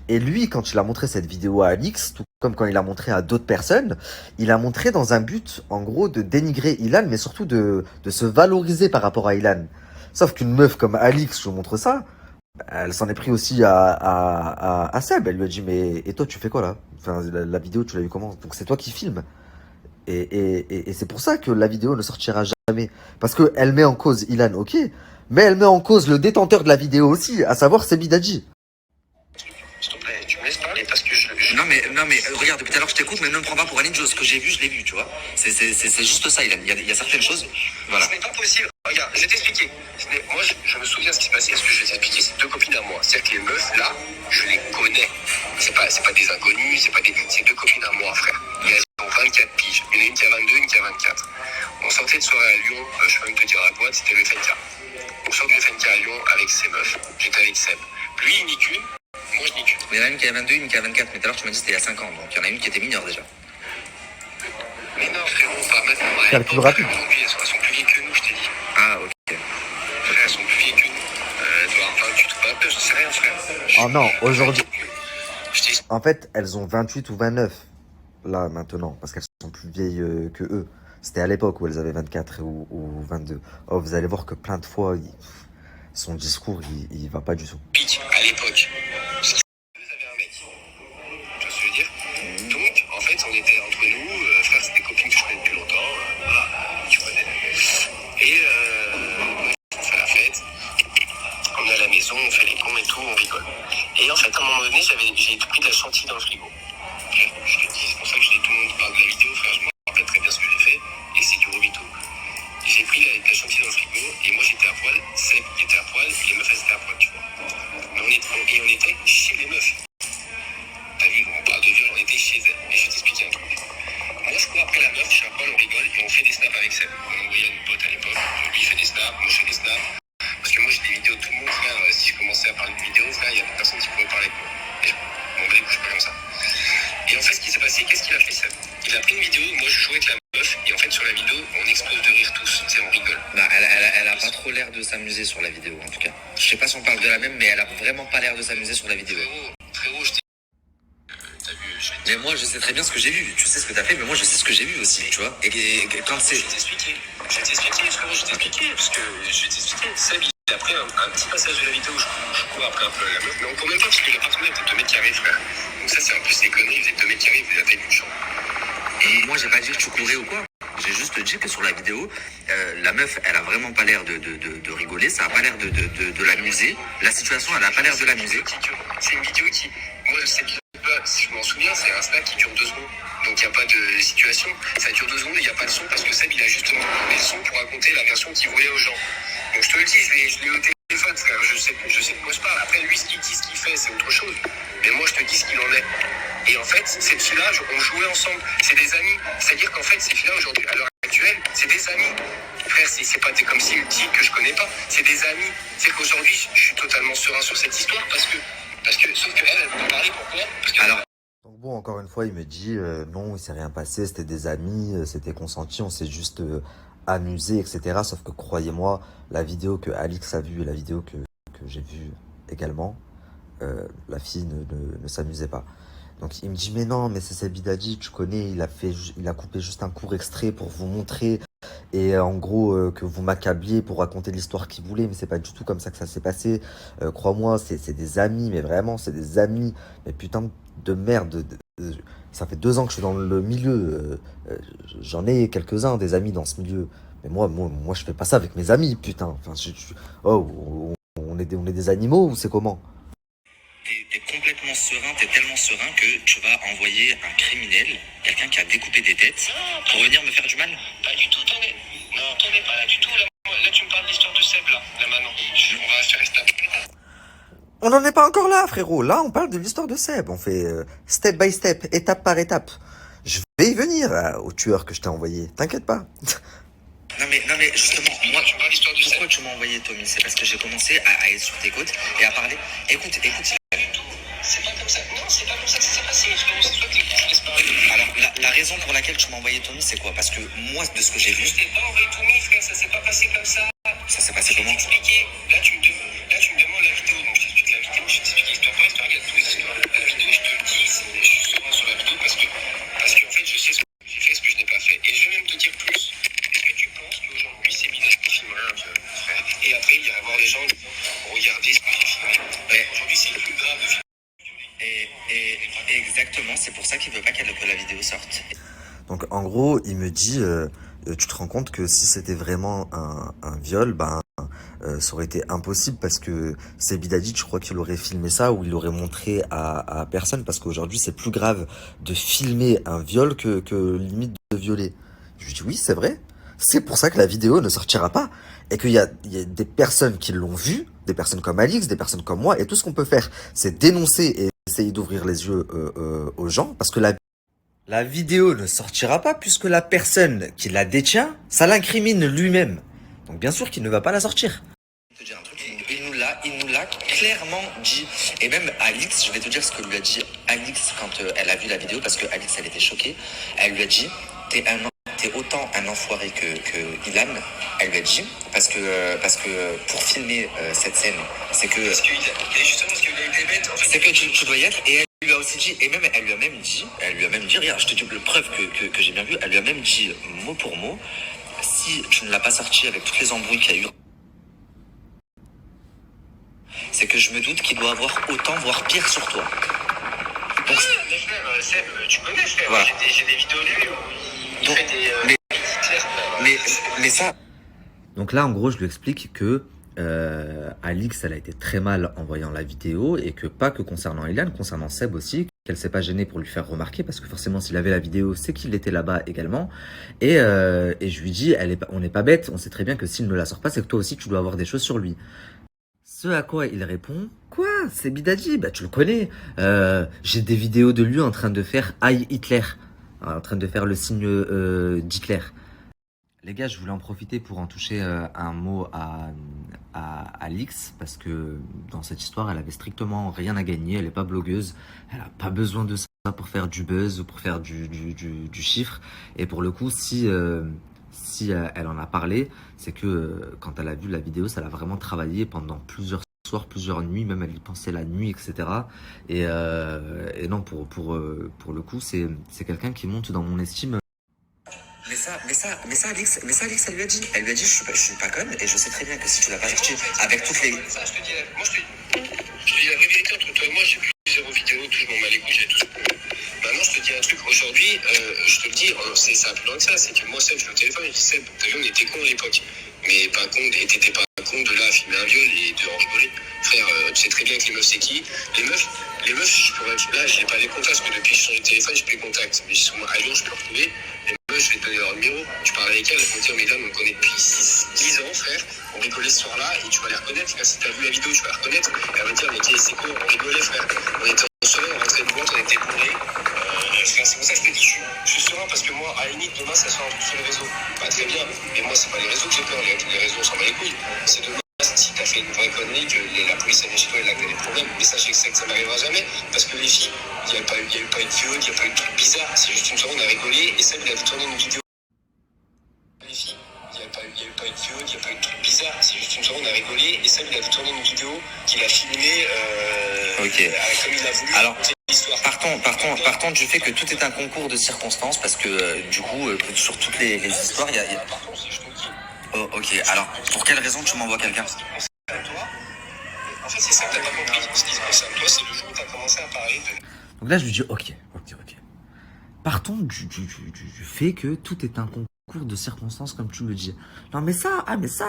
Et lui, quand il a montré cette vidéo à Alix, tout comme quand il a montré à d'autres personnes, il a montré dans un but, en gros, de dénigrer Ilan, mais surtout de se valoriser par rapport à Ilan. Sauf qu'une meuf comme Alix, je vous montre ça, elle s'en est pris aussi à Seb. Elle lui a dit, mais et toi, tu fais quoi là? Enfin, la vidéo, tu l'as vu comment? Donc c'est toi qui filmes. Et c'est pour ça que la vidéo ne sortira jamais. Parce qu'elle met en cause Ilan, ok, mais elle met en cause le détenteur de la vidéo aussi, à savoir Sebidadji. S'il te plaît, tu me laisses parler parce que Non mais regarde, depuis tout à l'heure je t'écoute, mais ne me prends pas pour Aline Jo. Ce que j'ai vu, je l'ai vu, tu vois. C'est juste ça, Ilan. Il y a certaines choses. Voilà. Ce n'est pas possible. Regarde, je vais t'expliquer. Moi, je me souviens ce qui se passait. Ce que je vais t'expliquer, c'est 2 copines à moi. C'est-à-dire que les meufs, là, je les connais. C'est pas des inconnus, c'est 2 copines à moi, frère. Et elles ont 24 piges. Il y en a une qui a 22, une qui a 24. On sortait de soirée à Lyon, je peux même te dire la boîte, c'était le FNK. On sort du FNK à Lyon avec ses meufs. J'étais avec Seb. Lui, il nique une. Moi, je nique une. Mais il y en a une qui a 22, une qui a 24. Mais tout à l'heure, tu m'as dit que c'était il y a 5 ans. Donc il y en a une qui était mineure déjà. Mais non, frérot, pas maintenant. C'est le plus rapide. Aujourd'hui, elles sont plus vieilles que nous, je t'ai dit. Ah, ok. Frère, elles sont plus vieilles que nous. Elles doivent avoir 28 ou 29, j'en sais rien, frère. Oh non, aujourd'hui, En fait, elles ont 28 ou 29 là maintenant, parce qu'elles sont plus vieilles que eux. C'était à l'époque où elles avaient 24 ou 22. Oh, vous allez voir que plein de fois, son discours, il va pas du tout. Pique, à l'époque. Parce qu'ils avaient un mec. Tu vois ce que je veux dire? Donc, en fait, on était entre nous, frère, c'est des copines que je connais depuis longtemps. Voilà, tu connais. Et on fait la fête. On est à la maison, on fait les cons et tout, on rigole. Et en fait, à un moment donné, j'ai pris de la chantilly dans le frigo. Je te dis, c'est pour ça que tout le monde parle de la vidéo, frère, je me rappelle très bien ce que j'ai fait, et c'est du Robito. J'ai pris de la chantilly dans le frigo, et moi j'étais à poil, Seb était à poil, et les meufs elles étaient à poil, tu vois. Mais on était chez les meufs. T'as vu, on parle de viol, on était chez elles. Et je vais t'expliquer un truc. Moi je cours après la meuf, je suis à poil, on rigole, et on fait des snaps avec Seb. On envoyait à une pote à l'époque, lui il fait des snaps, moi je fais des snaps. Parce que moi j'ai des vidéos de tout le monde, frère, si je commençais à parler de vidéos, frère, il y a personne qui pouvait parler de moi. Et je m'en vais, je suis pas comme ça. Et en fait, ce qui s'est passé, qu'est-ce qu'il a fait, Seb? Il a pris une vidéo, moi je jouais avec la meuf, et en fait, sur la vidéo, on explose de rire tous, tu sais, on rigole. Bah, elle a pas trop l'air de s'amuser sur la vidéo, en tout cas. Je sais pas si on parle de la même, mais elle a vraiment pas l'air de s'amuser sur la vidéo. Frérot, je t'ai... T'as vu, Mais moi, je sais très bien ce que j'ai vu. Tu sais ce que t'as fait, mais moi, je sais ce que j'ai vu aussi, tu vois. Et quand c'est... Je vais t'expliquer, frérot, parce que je vais t'expliquer. Seb, il a pris un petit passage de la vidéo où je cours après un peu la meuf, mais on court même pas, parce que l'appartement, il faisait 2 mètres carrés, frère. Donc ça, c'est un peu ses conneries, il faisait 2 mètres carrés, il faisait la taille d'une chambre. Et moi, j'ai pas dit que tu courais ou quoi. J'ai juste dit que sur la vidéo, la meuf, elle a vraiment pas l'air de rigoler, ça a pas l'air de l'amuser. La situation, elle a pas l'air de l'amuser. C'est une vidéo qui, moi, si je m'en souviens, c'est un snap qui dure 2 secondes. Donc il n'y a pas de situation, ça dure 2 secondes et il n'y a pas de son parce que Seb, il a justement mis le son pour raconter la version qu'il voulait aux gens. Donc je te le dis, je l'ai au téléphone, frère, je sais de quoi je parle. Après, lui, ce qu'il dit, ce qu'il fait, c'est autre chose. Mais moi, je te dis ce qu'il en est. Et en fait, cette fille-là, on jouait ensemble. C'est des amis. C'est-à-dire qu'en fait, ces filles-là, aujourd'hui, à l'heure actuelle, c'est des amis. Frère, c'est pas comme s'ils me disent que je connais pas. C'est des amis. C'est qu'aujourd'hui, je suis totalement serein sur cette histoire parce que sauf qu'elle, elle peut parler pourquoi? Parce que, alors, Donc bon, encore une fois, il me dit non, il s'est rien passé, c'était des amis, c'était consenti, on s'est juste amusé, etc. Sauf que croyez-moi, la vidéo que Alix a vue et la vidéo que j'ai vue également, la fille ne s'amusait pas. Donc il me dit mais non, mais c'est Sebidadi, tu connais, il a coupé juste un court extrait pour vous montrer et en gros que vous m'accabliez pour raconter l'histoire qu'il voulait, mais c'est pas du tout comme ça que ça s'est passé. Crois-moi, c'est des amis, mais vraiment c'est des amis, mais putain de merde. Ça fait 2 ans que je suis dans le milieu, j'en ai quelques-uns des amis dans ce milieu, mais moi je fais pas ça avec mes amis, putain. Enfin, oh, on est des animaux ou c'est comment? T'es complètement serein, t'es tellement serein que tu vas envoyer un criminel, quelqu'un qui a découpé des têtes, pour venir me faire du mal? pas du tout, t'en es. Non, t'en es pas là du tout. Là, tu me parles de l'histoire de Seb, là maintenant. On va faire step. On n'en est pas encore là, frérot. Là, on parle de l'histoire de Seb. On fait step by step, étape par étape. Je vais y venir au tueur que je t'ai envoyé. T'inquiète pas. Non mais justement, moi, Tu me parles de l'histoire de Seb. pourquoi tu m'as envoyé Tommy? C'est parce que j'ai commencé à être sur tes côtes et à parler. Écoute. C'est pas comme ça. Non, c'est pas comme ça que ça s'est passé, frérot. C'est toi qui me laisses parler. Alors, la raison pour laquelle tu m'as envoyé Tommy, c'est quoi? Parce que moi, de ce que j'ai vu, Je t'ai pas envoyé tout mis, frère. Ça s'est pas passé comme ça. ça s'est passé Je vais comment? t'expliquer. Là, tu me demandes la vidéo. Donc, je t'explique la vidéo. Je t'explique l'histoire par histoire. Il y a toutes les histoires. La vidéo, je te le dis, je suis serein sur la vidéo parce que en fait, je sais ce que j'ai fait, ce que je n'ai pas fait. Et je vais même te dire plus. Est-ce que tu penses qu'aujourd'hui, c'est Bidal qui filmerait un viol, frère? Et après, il y va voir les gens, regardez ce que j'ai filmé. Ouais. Aujourd'hui, c'est le plus grave de filmer. Et exactement, c'est pour ça qu'il veut pas que la vidéo sorte. Donc, en gros, il me dit, tu te rends compte que si c'était vraiment un viol, ça aurait été impossible parce que Sebidadi, je crois qu'il aurait filmé ça ou il l'aurait montré à personne parce qu'aujourd'hui, c'est plus grave de filmer un viol que limite de violer. Je lui dis oui, c'est vrai. C'est pour ça que la vidéo ne sortira pas et qu'il y a des personnes qui l'ont vue, des personnes comme Alix, des personnes comme moi, et tout ce qu'on peut faire, c'est dénoncer et essayer d'ouvrir les yeux aux gens parce que la vidéo ne sortira pas puisque la personne qui la détient, ça l'incrimine lui-même. Donc bien sûr qu'il ne va pas la sortir. Je vais te dire un truc, il nous l'a clairement dit. Et même Alix, je vais te dire ce que lui a dit Alix quand elle a vu la vidéo, parce que Alix, elle était choquée. Elle lui a dit, t'es autant un enfoiré que Ilan. Elle lui a dit, parce que pour filmer cette scène, c'est que... Justement, parce qu'il a été bête. En fait, c'est que tu dois y être. Et Elle lui a aussi dit, et même elle lui a même dit, regarde, je te dis le preuve que j'ai bien vu, elle lui a même dit mot pour mot, si tu ne l'as pas sorti avec toutes les embrouilles qu'il y a eu, c'est que je me doute qu'il doit avoir autant, voire pire sur toi. Donc, mais frère, Seb, tu connais, frère, voilà. J'ai des vidéos de lui où il Donc, fait des... mais ça... Donc là, en gros, je lui explique que Alix, elle a été très mal en voyant la vidéo et que pas que concernant Ilan, concernant Seb aussi, qu'elle s'est pas gênée pour lui faire remarquer parce que forcément, s'il avait la vidéo, c'est qu'il était là-bas également. Et je lui dis, on n'est pas bête, on sait très bien que s'il ne la sort pas, c'est que toi aussi, tu dois avoir des choses sur lui. Ce à quoi il répond, quoi, c'est Bidadi, bah tu le connais, j'ai des vidéos de lui en train de faire Heil Hitler, en train de faire le signe d'Hitler. Les gars, je voulais en profiter pour en toucher un mot à Alix, parce que dans cette histoire, elle avait strictement rien à gagner, elle n'est pas blogueuse, elle n'a pas besoin de ça pour faire du buzz ou pour faire du chiffre. Et pour le coup, si elle en a parlé, c'est que quand elle a vu la vidéo, ça l'a vraiment travaillé pendant plusieurs soirs, plusieurs nuits, même elle y pensait la nuit, etc. Et non, pour le coup, c'est quelqu'un qui monte dans mon estime. Mais ça, Alix, elle lui a dit. Elle lui a dit, je suis pas conne et je sais très bien que si tu l'as pas sorti avec toutes les... Ça, je te dis la vraie vérité entre toi et moi, j'ai plus 0 vidéo, tout, je m'en bats les couilles, j'ai tout. Maintenant, je te dis un truc. Aujourd'hui, je te le dis, ça a plus loin que ça. C'est que moi, Seb, je suis au téléphone, je dis Seb, t'as vu, on était cons à l'époque. Mais pas con, et t'étais pas con de là à filmer un viol et de en rigoler. Frère, tu sais très bien que les meufs, c'est qui? Les meufs, là, j'ai pas les contacts, parce que depuis que j'ai changé de téléphone, j'ai plus les contacts. Mais sur à Lyon, je peux retrouver. Les meufs, je vais te donner leur numéro. Tu parles avec elles, elles vont te dire, mais là, on connaît depuis 10 ans, frère. On rigolait ce soir-là, et tu vas les reconnaître. Là, si t'as vu la vidéo, tu vas les reconnaître. Elle va te dire, mais c'est quoi? On rigolait, frère. On était en soirée, on rentrait de boîte, on était bourrés. C'est pour ça que je te dis, je suis serein parce que moi, à la limite, demain, ça sort sur les réseaux. Pas très bien, mais moi, c'est pas les réseaux que j'ai peur. Les réseaux, on s'en bat les couilles. C'est demain, si t'as fait une vraie connerie, que la police elle vient chez toi et là, que t'as des problèmes. Mais ça, je sais que ça n'arrivera jamais parce que les filles, il n'y a pas eu de viol, il n'y a pas eu de trucs bizarres. C'est juste une soirée, on a rigolé et ça, il a tourné une vidéo. Les filles, il n'y a pas eu de viol, il n'y a pas eu de trucs bizarres. C'est juste une soirée, on a rigolé et ça, il a tourné une vidéo qu'il a filmée comme il a voulu. Alors, partons du fait que tout est un concours de circonstances parce que du coup, sur toutes les histoires, il y a... Pardon, si je te le dis. Oh, ok, alors, pour quelle raison tu m'envoies quelqu'un? En fait, c'est ça que t'as pas compris. Ce qui se concerne toi, c'est le jour où t'as commencé à parler de... Donc là, je lui dis, ok. Partons du fait que tout est un concours de circonstances, comme tu me dis. Non, mais ça,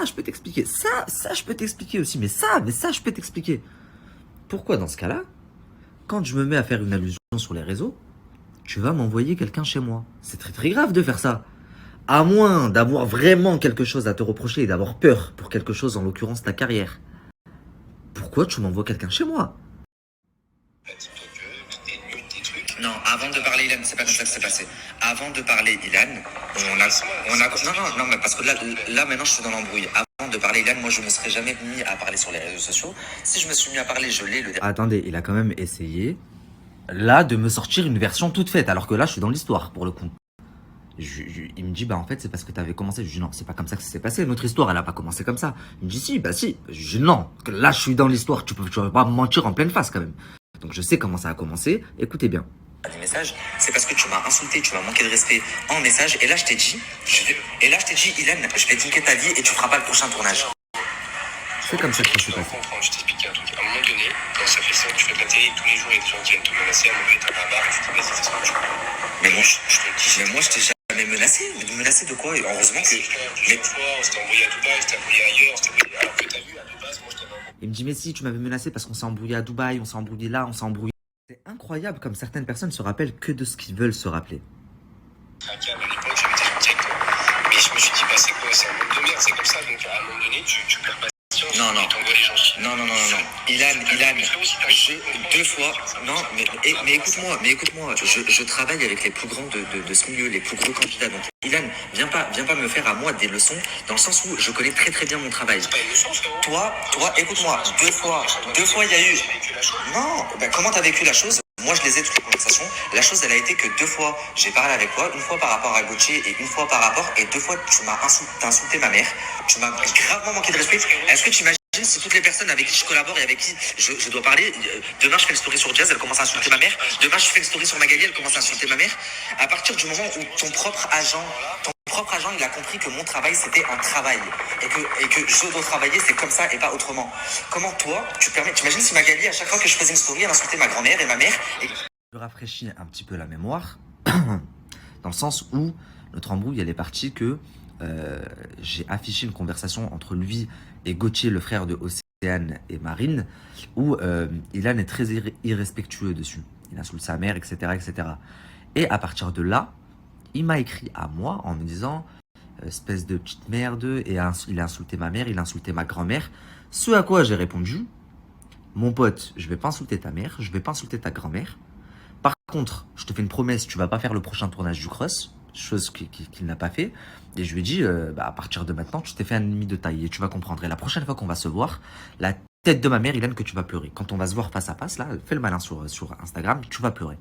je peux t'expliquer. Ça, je peux t'expliquer aussi. Mais ça, je peux t'expliquer. Pourquoi, dans ce cas-là, quand je me mets à faire une allusion sur les réseaux, tu vas m'envoyer quelqu'un chez moi? C'est très très grave de faire ça. À moins d'avoir vraiment quelque chose à te reprocher et d'avoir peur pour quelque chose, en l'occurrence ta carrière. Pourquoi tu m'envoies quelqu'un chez moi? Non, avant de parler Ilan, c'est pas comme ça que c'est passé. Avant de parler Ilan, non, mais parce que là maintenant je suis dans l'embrouille. Avant de parler Ilan, moi je me serais jamais mis à parler sur les réseaux sociaux. Si je me suis mis à parler, je l'ai le... Attendez, il a quand même essayé, là, de me sortir une version toute faite, alors que là, je suis dans l'histoire, pour le coup. Il me dit, bah en fait, c'est parce que t'avais commencé. Je lui dis, non, c'est pas comme ça que ça s'est passé. Notre histoire, elle a pas commencé comme ça. Il me dit, si, bah si. Je lui dis, non, que là, je suis dans l'histoire. Tu vas pas me mentir en pleine face, quand même. Donc, je sais comment ça a commencé. Écoutez bien. Des messages, c'est parce que tu m'as insulté, tu m'as manqué de respect en message. Et là, je t'ai dit, Ilan, je vais niquer ta vie et tu feras pas le prochain tournage. C'est comme ça que ça s'est Je dois passé. comprendre, je t'explique un truc. À un moment donné, quand ça fait ça, tu fais de la télé tous les jours, il y a des gens qui viennent te menacer à mauvais, t'as un bar, et tu te dis, vas-y, fais ce que tu veux. Mais moi, Je te le dis. mais moi, je t'ai jamais menacé. Menacé de quoi? Et heureusement que... Plusieurs fois, on s'était embrouillé à Dubaï, on s'était embrouillé ailleurs, on s'était embrouillé... Alors que t'as vu, à de base, moi, je t'avais embrouillé. Il me dit, mais si, tu m'avais menacé parce qu'on s'est embrouillé à Dubaï, on s'est embrouillé là, on s'est embrouillé. C'est incroyable comme certaines personnes se rappellent que de ce qu'ils veulent se rappeler. À l'époque, j'avais été gentil avec toi. Mais je me suis dit, bah, c'est quoi? C'est un monde de merde, c'est comme ça. Donc, à un moment donné, tu perds patience. Non. Tu t'envoies les gens. Non. Ilan, deux fois. Non, mais écoute-moi. Je travaille avec les plus grands de ce milieu, les plus gros candidats. Donc, Ilan, viens pas me faire à moi des leçons, dans le sens où je connais très très bien mon travail. C'est pas une leçon, frérot. Toi, écoute-moi. Deux fois, il y a eu. J'ai vécu la chose. Non, ben comment t'as vécu la chose? Moi, je les ai toutes les conversations. La chose, elle a été que 2 fois, j'ai parlé avec toi, une fois par rapport à Gauthier et une fois par rapport, et 2 fois, t'as insulté ma mère. Tu m'as gravement manqué de respect. Est-ce que tu imagines si toutes les personnes avec qui je collabore et avec qui je dois parler, demain je fais une story sur Jazz, elle commence à insulter ma mère, demain je fais une story sur Magali, elle commence à insulter ma mère. À partir du moment où ton propre agent, il a compris que mon travail c'était un travail et que je dois travailler, c'est comme ça et pas autrement. Comment toi, tu permets, t'imagines si Magali, à chaque fois que je faisais une story, elle insultait ma grand-mère et ma mère et... Je rafraîchis un petit peu la mémoire, dans le sens où notre embrouille, elle est partie que j'ai affiché une conversation entre lui et Gauthier, le frère de Océane et Marine, où Ilan est très irrespectueux dessus. Il insulte sa mère, etc., etc. Et à partir de là, il m'a écrit à moi en me disant « espèce de petite merde » et il a insulté ma mère, il a insulté ma grand-mère. Ce à quoi j'ai répondu « Mon pote, je vais pas insulter ta mère, je vais pas insulter ta grand-mère. Par contre, je te fais une promesse, tu vas pas faire le prochain tournage du Cross. » Chose qu'il n'a pas fait. Et je lui ai dit, à partir de maintenant, tu t'es fait un ennemi de taille et tu vas comprendre. Et la prochaine fois qu'on va se voir, la tête de ma mère, Ilan, que tu vas pleurer. Quand on va se voir face à face, là, fais le malin sur Instagram, tu vas pleurer.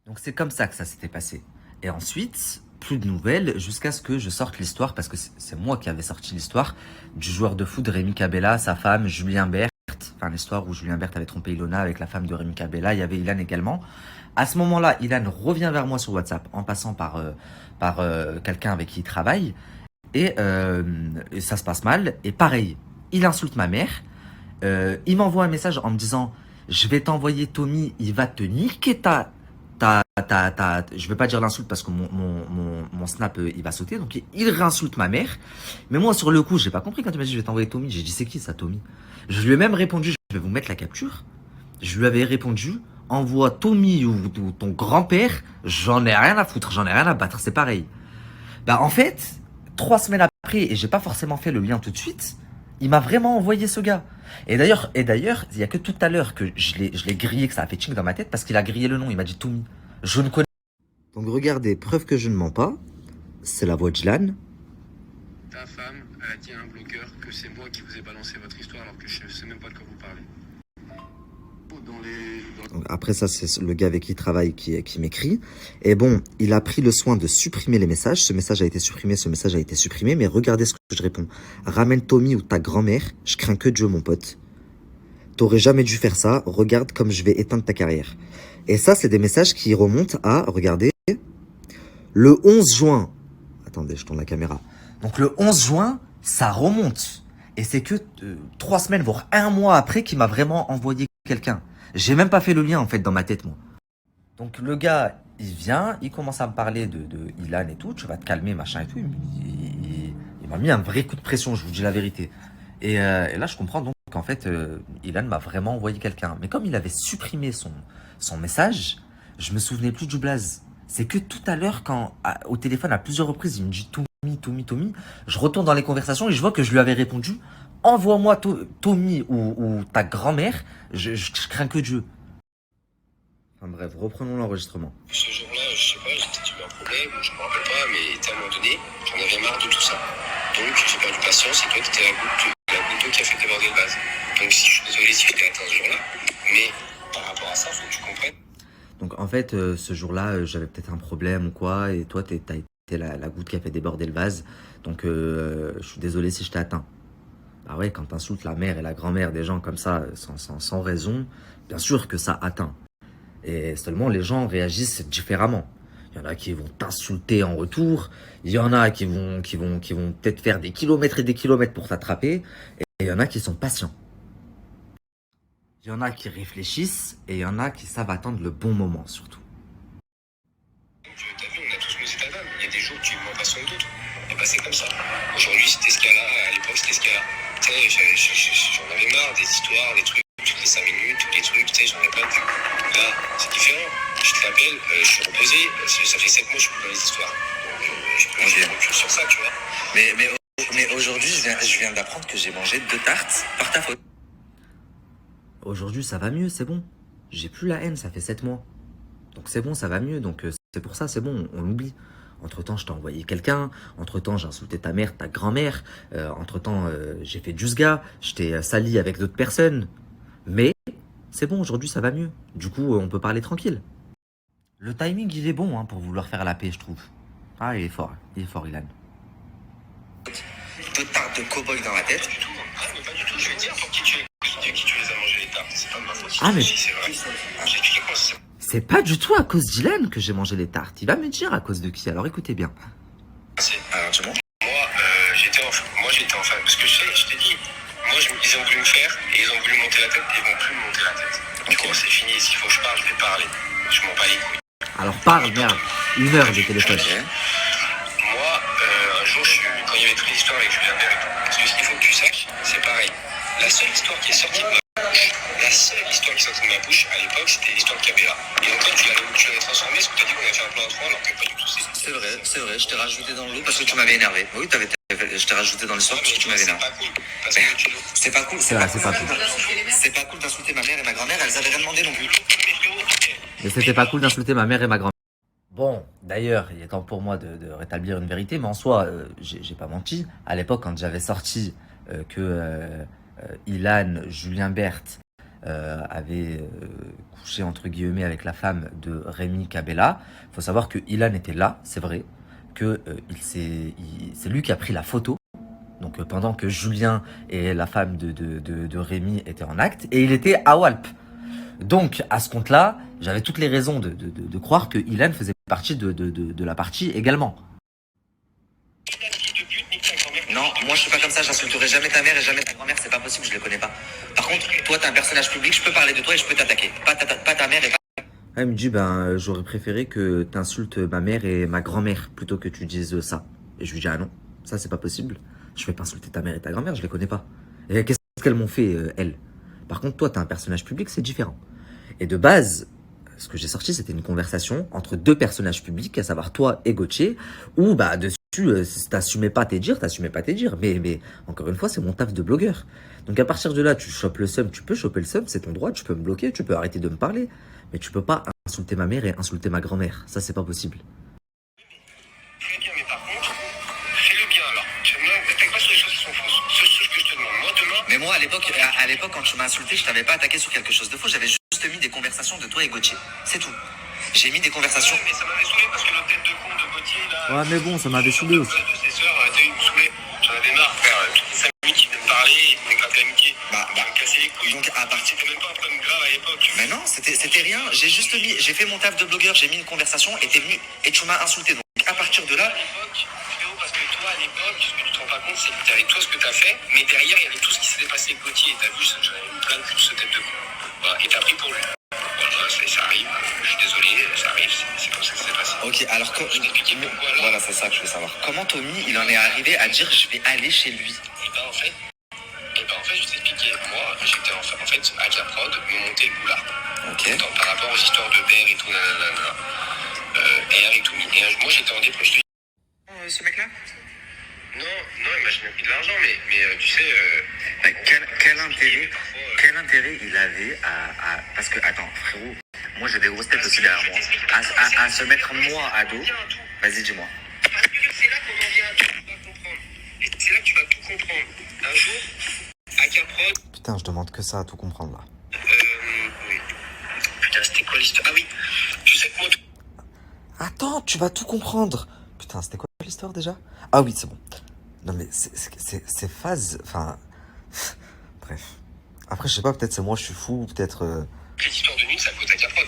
Donc c'est comme ça que ça s'était passé. Et ensuite, plus de nouvelles jusqu'à ce que je sorte l'histoire, parce que c'est moi qui avais sorti l'histoire du joueur de foot Rémi Cabella, sa femme Julien Berthe. Enfin, l'histoire où Julien Berthe avait trompé Ilona avec la femme de Rémi Cabella. Il y avait Ilan également. À ce moment-là, Ilan revient vers moi sur WhatsApp en passant par quelqu'un avec qui il travaille. Et ça se passe mal. Et pareil, il insulte ma mère. Il m'envoie un message en me disant « Je vais t'envoyer Tommy, il va te niquer Je vais pas dire l'insulte parce que mon snap, il va sauter. » Donc il réinsulte ma mère. Mais moi, sur le coup, j'ai pas compris quand il m'a dit « Je vais t'envoyer Tommy ». J'ai dit « C'est qui ça, Tommy ?» Je lui ai même répondu « Je vais vous mettre la capture ». Je lui avais répondu « Envoie Tommy ou ton grand-père, j'en ai rien à foutre, j'en ai rien à battre, c'est pareil. » Bah en fait, 3 semaines après, et j'ai pas forcément fait le lien tout de suite, il m'a vraiment envoyé ce gars. Et d'ailleurs, il y a que tout à l'heure que je l'ai grillé, que ça a fait ching dans ma tête, parce qu'il a grillé le nom, il m'a dit Tommy. Je ne connais. Donc regardez, preuve que je ne mens pas, c'est la voix de Jlan. Ta femme, elle a dit à un blogueur que c'est moi qui vous ai balancé votre histoire alors que je ne sais même pas de quoi vous parlez. Donc après ça, c'est le gars avec qui il travaille qui m'écrit. Et bon, il a pris le soin de supprimer les messages. Ce message a été supprimé, ce message a été supprimé. Mais regardez ce que je réponds. Ramène Tommy ou ta grand-mère, je crains que Dieu, mon pote. T'aurais jamais dû faire ça. Regarde comme je vais éteindre ta carrière. Et ça, c'est des messages qui remontent à, regardez, le 11 juin. Attendez, je tourne la caméra. Donc le 11 juin, ça remonte. Et c'est que 3 semaines, voire 1 mois après qu'il m'a vraiment envoyé quelqu'un. J'ai même pas fait le lien en fait dans ma tête moi. Donc le gars, il vient, il commence à me parler de Ilan et tout, tu vas te calmer machin et tout. Il m'a mis un vrai coup de pression, je vous dis la vérité. Et là je comprends donc qu'en fait Ilan m'a vraiment envoyé quelqu'un. Mais comme il avait supprimé son message, je me souvenais plus du blaze. C'est que tout à l'heure quand au téléphone à plusieurs reprises il me dit Tommy, je retourne dans les conversations et je vois que je lui avais répondu envoie-moi Tommy ou ta grand-mère, je crains que Dieu. Enfin bref, reprenons l'enregistrement. Ce jour-là, je sais pas, j'ai peut-être eu un problème, je me rappelle pas, mais à un moment donné, j'en avais marre de tout ça. Donc j'ai perdu patience et toi, tu étais la goutte d'eau qui a fait déborder le vase. Donc si je suis désolé si je t'ai atteint ce jour-là, mais par rapport à ça, il faut que tu comprennes. Donc en fait, ce jour-là, j'avais peut-être un problème ou quoi, et toi, t'as été la goutte qui a fait déborder le vase. Donc je suis désolé si je t'ai atteint. Ah ouais, quand t'insultes la mère et la grand-mère des gens comme ça, sans raison, bien sûr que ça atteint. Et seulement les gens réagissent différemment. Il y en a qui vont t'insulter en retour, il y en a qui vont peut-être faire des kilomètres et des kilomètres pour t'attraper, et il y en a qui sont patients. Il y en a qui réfléchissent, et il y en a qui savent attendre le bon moment surtout. T'as vu, on a tous nos états d'âme. Il y a des jours où tu es moins patient que d'autres. Et bah c'est comme ça. Aujourd'hui c'était ce cas-là, à l'époque c'était ce cas-là. Tu sais, j'en avais marre des histoires, des trucs, toutes les 5 minutes, tous les trucs, tu sais, j'en ai pas vu. Là, c'est différent. Je te rappelle, je suis reposé, ça fait 7 mois que je suis dans les histoires. Je peux j'ai recul sur ça, tu vois. Mais aujourd'hui, je viens d'apprendre que j'ai mangé 2 tartes par ta faute. Aujourd'hui, ça va mieux, c'est bon. J'ai plus la haine, ça fait 7 mois. Donc c'est bon, ça va mieux, donc c'est pour ça, c'est bon, on l'oublie. Entre-temps, je t'ai envoyé quelqu'un. Entre-temps, j'ai insulté ta mère, ta grand-mère. Entre-temps, j'ai fait du sga. Je t'ai sali avec d'autres personnes. Mais c'est bon, aujourd'hui, ça va mieux. Du coup, on peut parler tranquille. Le timing, il est bon hein, pour vouloir faire la paix, je trouve. Ah, il est fort, Ilan. 2 tartes de cow-boy dans la tête. Pas du tout. Ah, mais pas du tout. Je vais dire pour qui tu les as mangé les tartes. C'est pas de ma faute. Ah, mais- Si c'est vrai. J'ai expliqué comment ça s'est C'est pas du tout à cause d'Ilan que j'ai mangé les tartes. Il va me dire à cause de qui. Alors écoutez bien. passé. Alors, dis-moi. Moi, j'étais en phase. Parce que je t'ai dit, ils ont voulu me faire et ils ont voulu monter la tête et ils vont plus me monter la tête. Du coup, c'est fini. S'il faut que je parle, je vais parler. Je m'en bats les couilles. Alors parle, merde. 1 heure de téléphone. Moi, un jour, quand il y avait toutes les histoires avec Julien Bert et tout, parce que ce qu'il faut que tu saches, c'est pareil. La seule histoire qui est sortie de ma bouche, à l'époque, c'était l'histoire de Cabella. Et donc, toi, tu l'avais transformé, parce que tu as dit qu'on avait fait un plan à 3, alors que pas du tout. C'est vrai, je t'ai rajouté dans l'eau parce que tu m'avais énervé. Oui, je t'ai rajouté dans l'histoire parce que tu m'avais énervé. C'est pas cool. Parce que tu C'est pas cool, C'est vrai, c'est pas cool. C'est pas cool d'insulter ma mère et ma grand-mère, elles avaient rien demandé non plus. Mais c'était pas cool d'insulter ma mère et ma grand-mère. Bon, d'ailleurs, il est temps pour moi de rétablir une vérité, mais en soi, j'ai pas menti. À l'époque, quand j'avais sorti que Ilan, Julien Berthe avait couché entre guillemets avec la femme de Rémi Cabella, faut savoir que Ilan était là, c'est vrai, que c'est lui qui a pris la photo. Donc pendant que Julien et la femme de Rémi étaient en acte, et il était à Walp. Donc à ce compte-là, j'avais toutes les raisons de croire que Ilan faisait partie de la partie également. Non, moi je suis pas comme ça, j'insulterai jamais ta mère et jamais ta grand-mère, c'est pas possible, je les connais pas. Par contre, toi t'es un personnage public, je peux parler de toi et je peux t'attaquer. Pas ta mère et pas... Ah, il me dit, j'aurais préféré que t'insultes ma mère et ma grand-mère plutôt que tu dises ça. Et je lui dis, ah non, ça c'est pas possible. Je vais pas insulter ta mère et ta grand-mère, je les connais pas. Et qu'est-ce qu'elles m'ont fait, elles? Par contre, toi, t'es un personnage public, c'est différent. Et de base, ce que j'ai sorti, c'était une conversation entre 2 personnages publics, à savoir toi et Gauthier, où, dessus, si t'assumais pas tes dires, t'assumais pas tes dires. Mais encore une fois, c'est mon taf de blogueur. Donc à partir de là, tu chopes le seum, tu peux choper le seum, c'est ton droit, tu peux me bloquer, tu peux arrêter de me parler. Mais tu peux pas insulter ma mère et insulter ma grand-mère. Ça, c'est pas possible. Très bien, mais par contre, fais-le bien alors. Ne t'attaque pas sur les choses qui sont fausses. C'est ce que je te demande. Moi, demain. Mais moi, à l'époque, quand tu m'as insulté, je t'avais pas attaqué sur quelque chose de faux, j'avais juste mis des conversations de toi et Gauthier. C'est tout. J'ai mis des conversations... Mais ça m'avait saoulé parce que le tête de con de Gauthier, là. Ouais, mais bon, ça m'avait saoulé aussi. De ses sœurs, t'as eu, me saouler. J'en avais marre, frère. Toutes les amis qui venaient me parler, qui venaient me gratter l'amitié. Me casser les couilles. Donc à partir... C'était même pas un problème grave à l'époque. Mais non, c'était rien. J'ai fait mon taf de blogueur, j'ai mis une conversation et t'es venu et tu m'as insulté. Donc à partir de là, À l'époque, frérot, parce que toi, à l'époque, ce que tu te rends pas compte, c'est que t'avais tout ce que t'as fait, mais derrière, il y avait tout ce qui s'était passé avec Gauthier. Et t'as vu, j'en avais mis plein de coups de ce tête de con. Voilà, et t'as pris pour lui. Voilà, ça arrive. Je suis désolé, ça arrive. C'est comme ça que ça s'est passé. ok, alors Je t'expliquais pourquoi là. voilà, c'est ça que je veux savoir. Comment Tommy, il en est arrivé à dire je vais aller chez lui? Et ben en fait, je t'expliquais. Moi, j'étais en fait à Caprod, me monter le boulard. Ok. Par rapport aux histoires de Bert et tout, nanana. Et avec tout. Et moi, j'étais en dépression. Ce mec-là? Non, il m'a jamais pris de l'argent, mais tu sais. Quel intérêt il avait à... Parce que, attends, frérot, moi j'ai des grosses têtes aussi derrière moi. À se mettre moi à dos. Vas-y, dis-moi. Parce que c'est là qu'on en vient à tout, tu vas comprendre. Et c'est là que tu vas tout comprendre. Un jour, à Caprod. Putain, je demande que ça à tout comprendre là. Oui. Putain, c'était quoi l'histoire? Ah oui, tu sais que moi. Attends, tu vas tout comprendre. Putain, c'était quoi l'histoire déjà? Ah oui, c'est bon. Non mais ces phases, enfin... Bref. Après, je sais pas, peut-être c'est moi, je suis fou, peut-être... Les histoires de nuit, c'est à cause d'Acaprod.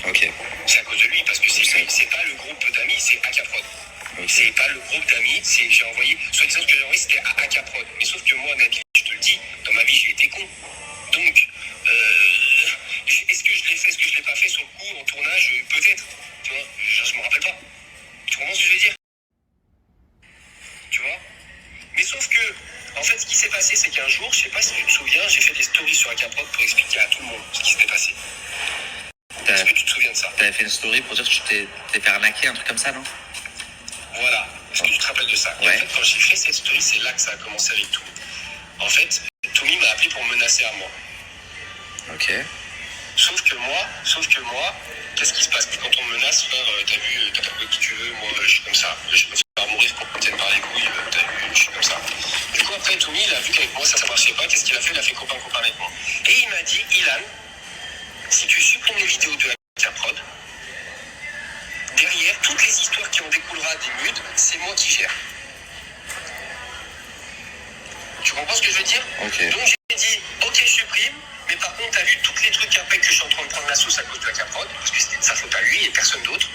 Ok. C'est à cause de lui, parce que c'est pas le groupe d'amis, c'est Acaprod. Okay. C'est pas le groupe d'amis, j'ai envoyé... Soit disant ce que j'ai envoyé, c'était à Acaprod. Mais sauf que moi, Nabil, je te le dis, dans ma vie, j'ai été con. Donc, est-ce que je l'ai fait, est-ce que je l'ai pas fait sur le coup, en tournage? Peut-être. Tu vois, je me rappelle pas. Tu comprends ce que je veux dire? Tu vois? Mais sauf que, en fait, ce qui s'est passé, c'est qu'un jour, je sais pas si tu te souviens, j'ai fait des stories sur Acaprod pour expliquer à tout le monde ce qui s'était passé. Est-ce que tu te souviens de ça? T'avais fait une story pour dire que tu t'es fait arnaquer, un truc comme ça, non? Voilà. Est-ce que tu te rappelles de ça? Et ouais. En fait, quand j'ai fait cette story, c'est là que ça a commencé avec tout. En fait, Tommy m'a appelé pour me menacer à moi. Ok. Sauf que moi, qu'est-ce qui se passe? Quand on me menace, frère, t'as vu, t'as trouvé qui tu veux, moi, je suis comme ça. Je me faire mourir pour me tienne par les couilles, t'as vu, je suis comme ça. Du coup, après, Tommy, il a vu qu'avec moi, ça marchait pas. Qu'est-ce qu'il a fait? Il a fait copain avec moi. Et il m'a dit, Ilan, si tu supprimes les vidéos de Acaprod, derrière, toutes les histoires qui en découlera des nudes, c'est moi qui gère. Tu comprends ce que je veux dire? Ok. Donc j'ai dit, ok, je supprime, mais par contre, t'as vu tous les trucs après que je suis en train de prendre la sauce à cause de Akaprod, parce que c'était de sa faute à lui et personne d'autre.